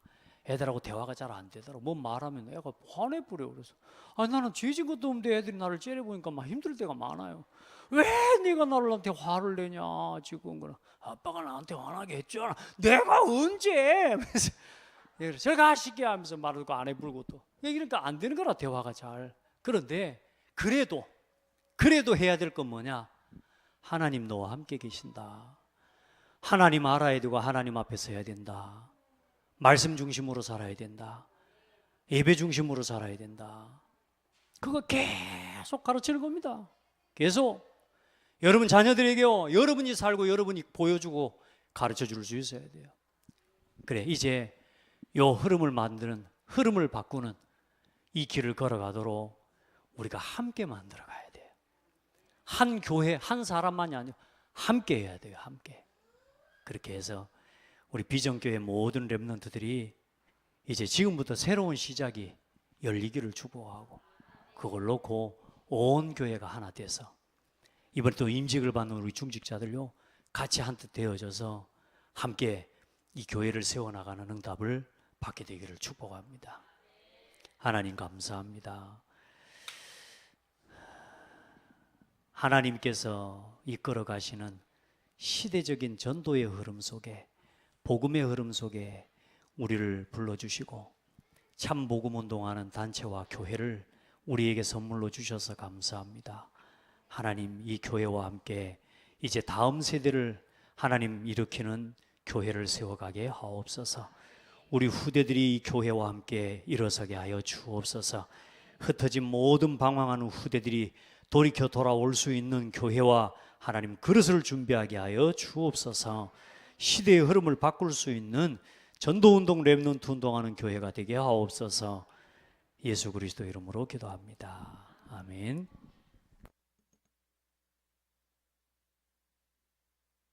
애들하고 대화가 잘 안 되더라고. 뭐 말하면 애가 화내버려. 그래서 나는 죄진 것도 없는데 애들이 나를 째려보니까 막 힘들 때가 많아요. 왜 네가 나한테 화를 내냐 지금. 그래. 아빠가 나한테 화나게 했잖아. 내가 언제? 그래서 제가 하시게 하면서 말을 듣고 안 해불고 또. 그러니까 안 되는 거라 대화가 잘. 그런데 그래도 해야 될 건 뭐냐? 하나님 너와 함께 계신다. 하나님 알아야 되고 하나님 앞에 서야 된다. 말씀 중심으로 살아야 된다. 예배 중심으로 살아야 된다. 그거 계속 가르치는 겁니다. 계속. 여러분 자녀들에게요, 여러분이 살고 여러분이 보여주고 가르쳐 줄 수 있어야 돼요. 그래, 이제 요 흐름을 만드는, 흐름을 바꾸는 이 길을 걸어가도록 우리가 함께 만들어 가야 돼요. 한 교회, 한 사람만이 아니고 함께 해야 돼요. 함께. 그렇게 해서 우리 비전교회 모든 렘넌트들이 이제 지금부터 새로운 시작이 열리기를 축복하고 그걸 놓고 온 교회가 하나 돼서 이번에 또 임직을 받는 우리 중직자들요 같이 한뜻 되어져서 함께 이 교회를 세워나가는 응답을 받게 되기를 축복합니다. 하나님 감사합니다. 하나님께서 이끌어 가시는 시대적인 전도의 흐름 속에 복음의 흐름 속에 우리를 불러주시고 참 복음 운동하는 단체와 교회를 우리에게 선물로 주셔서 감사합니다. 하나님 이 교회와 함께 이제 다음 세대를 하나님 일으키는 교회를 세워가게 하옵소서. 우리 후대들이 이 교회와 함께 일어서게 하여 주옵소서. 흩어진 모든 방황하는 후대들이 돌이켜 돌아올 수 있는 교회와 하나님 그릇을 준비하게 하여 주옵소서. 시대의 흐름을 바꿀 수 있는 전도운동 렘넌트 운동하는 교회가 되게 하옵소서. 예수 그리스도 이름으로 기도합니다. 아멘.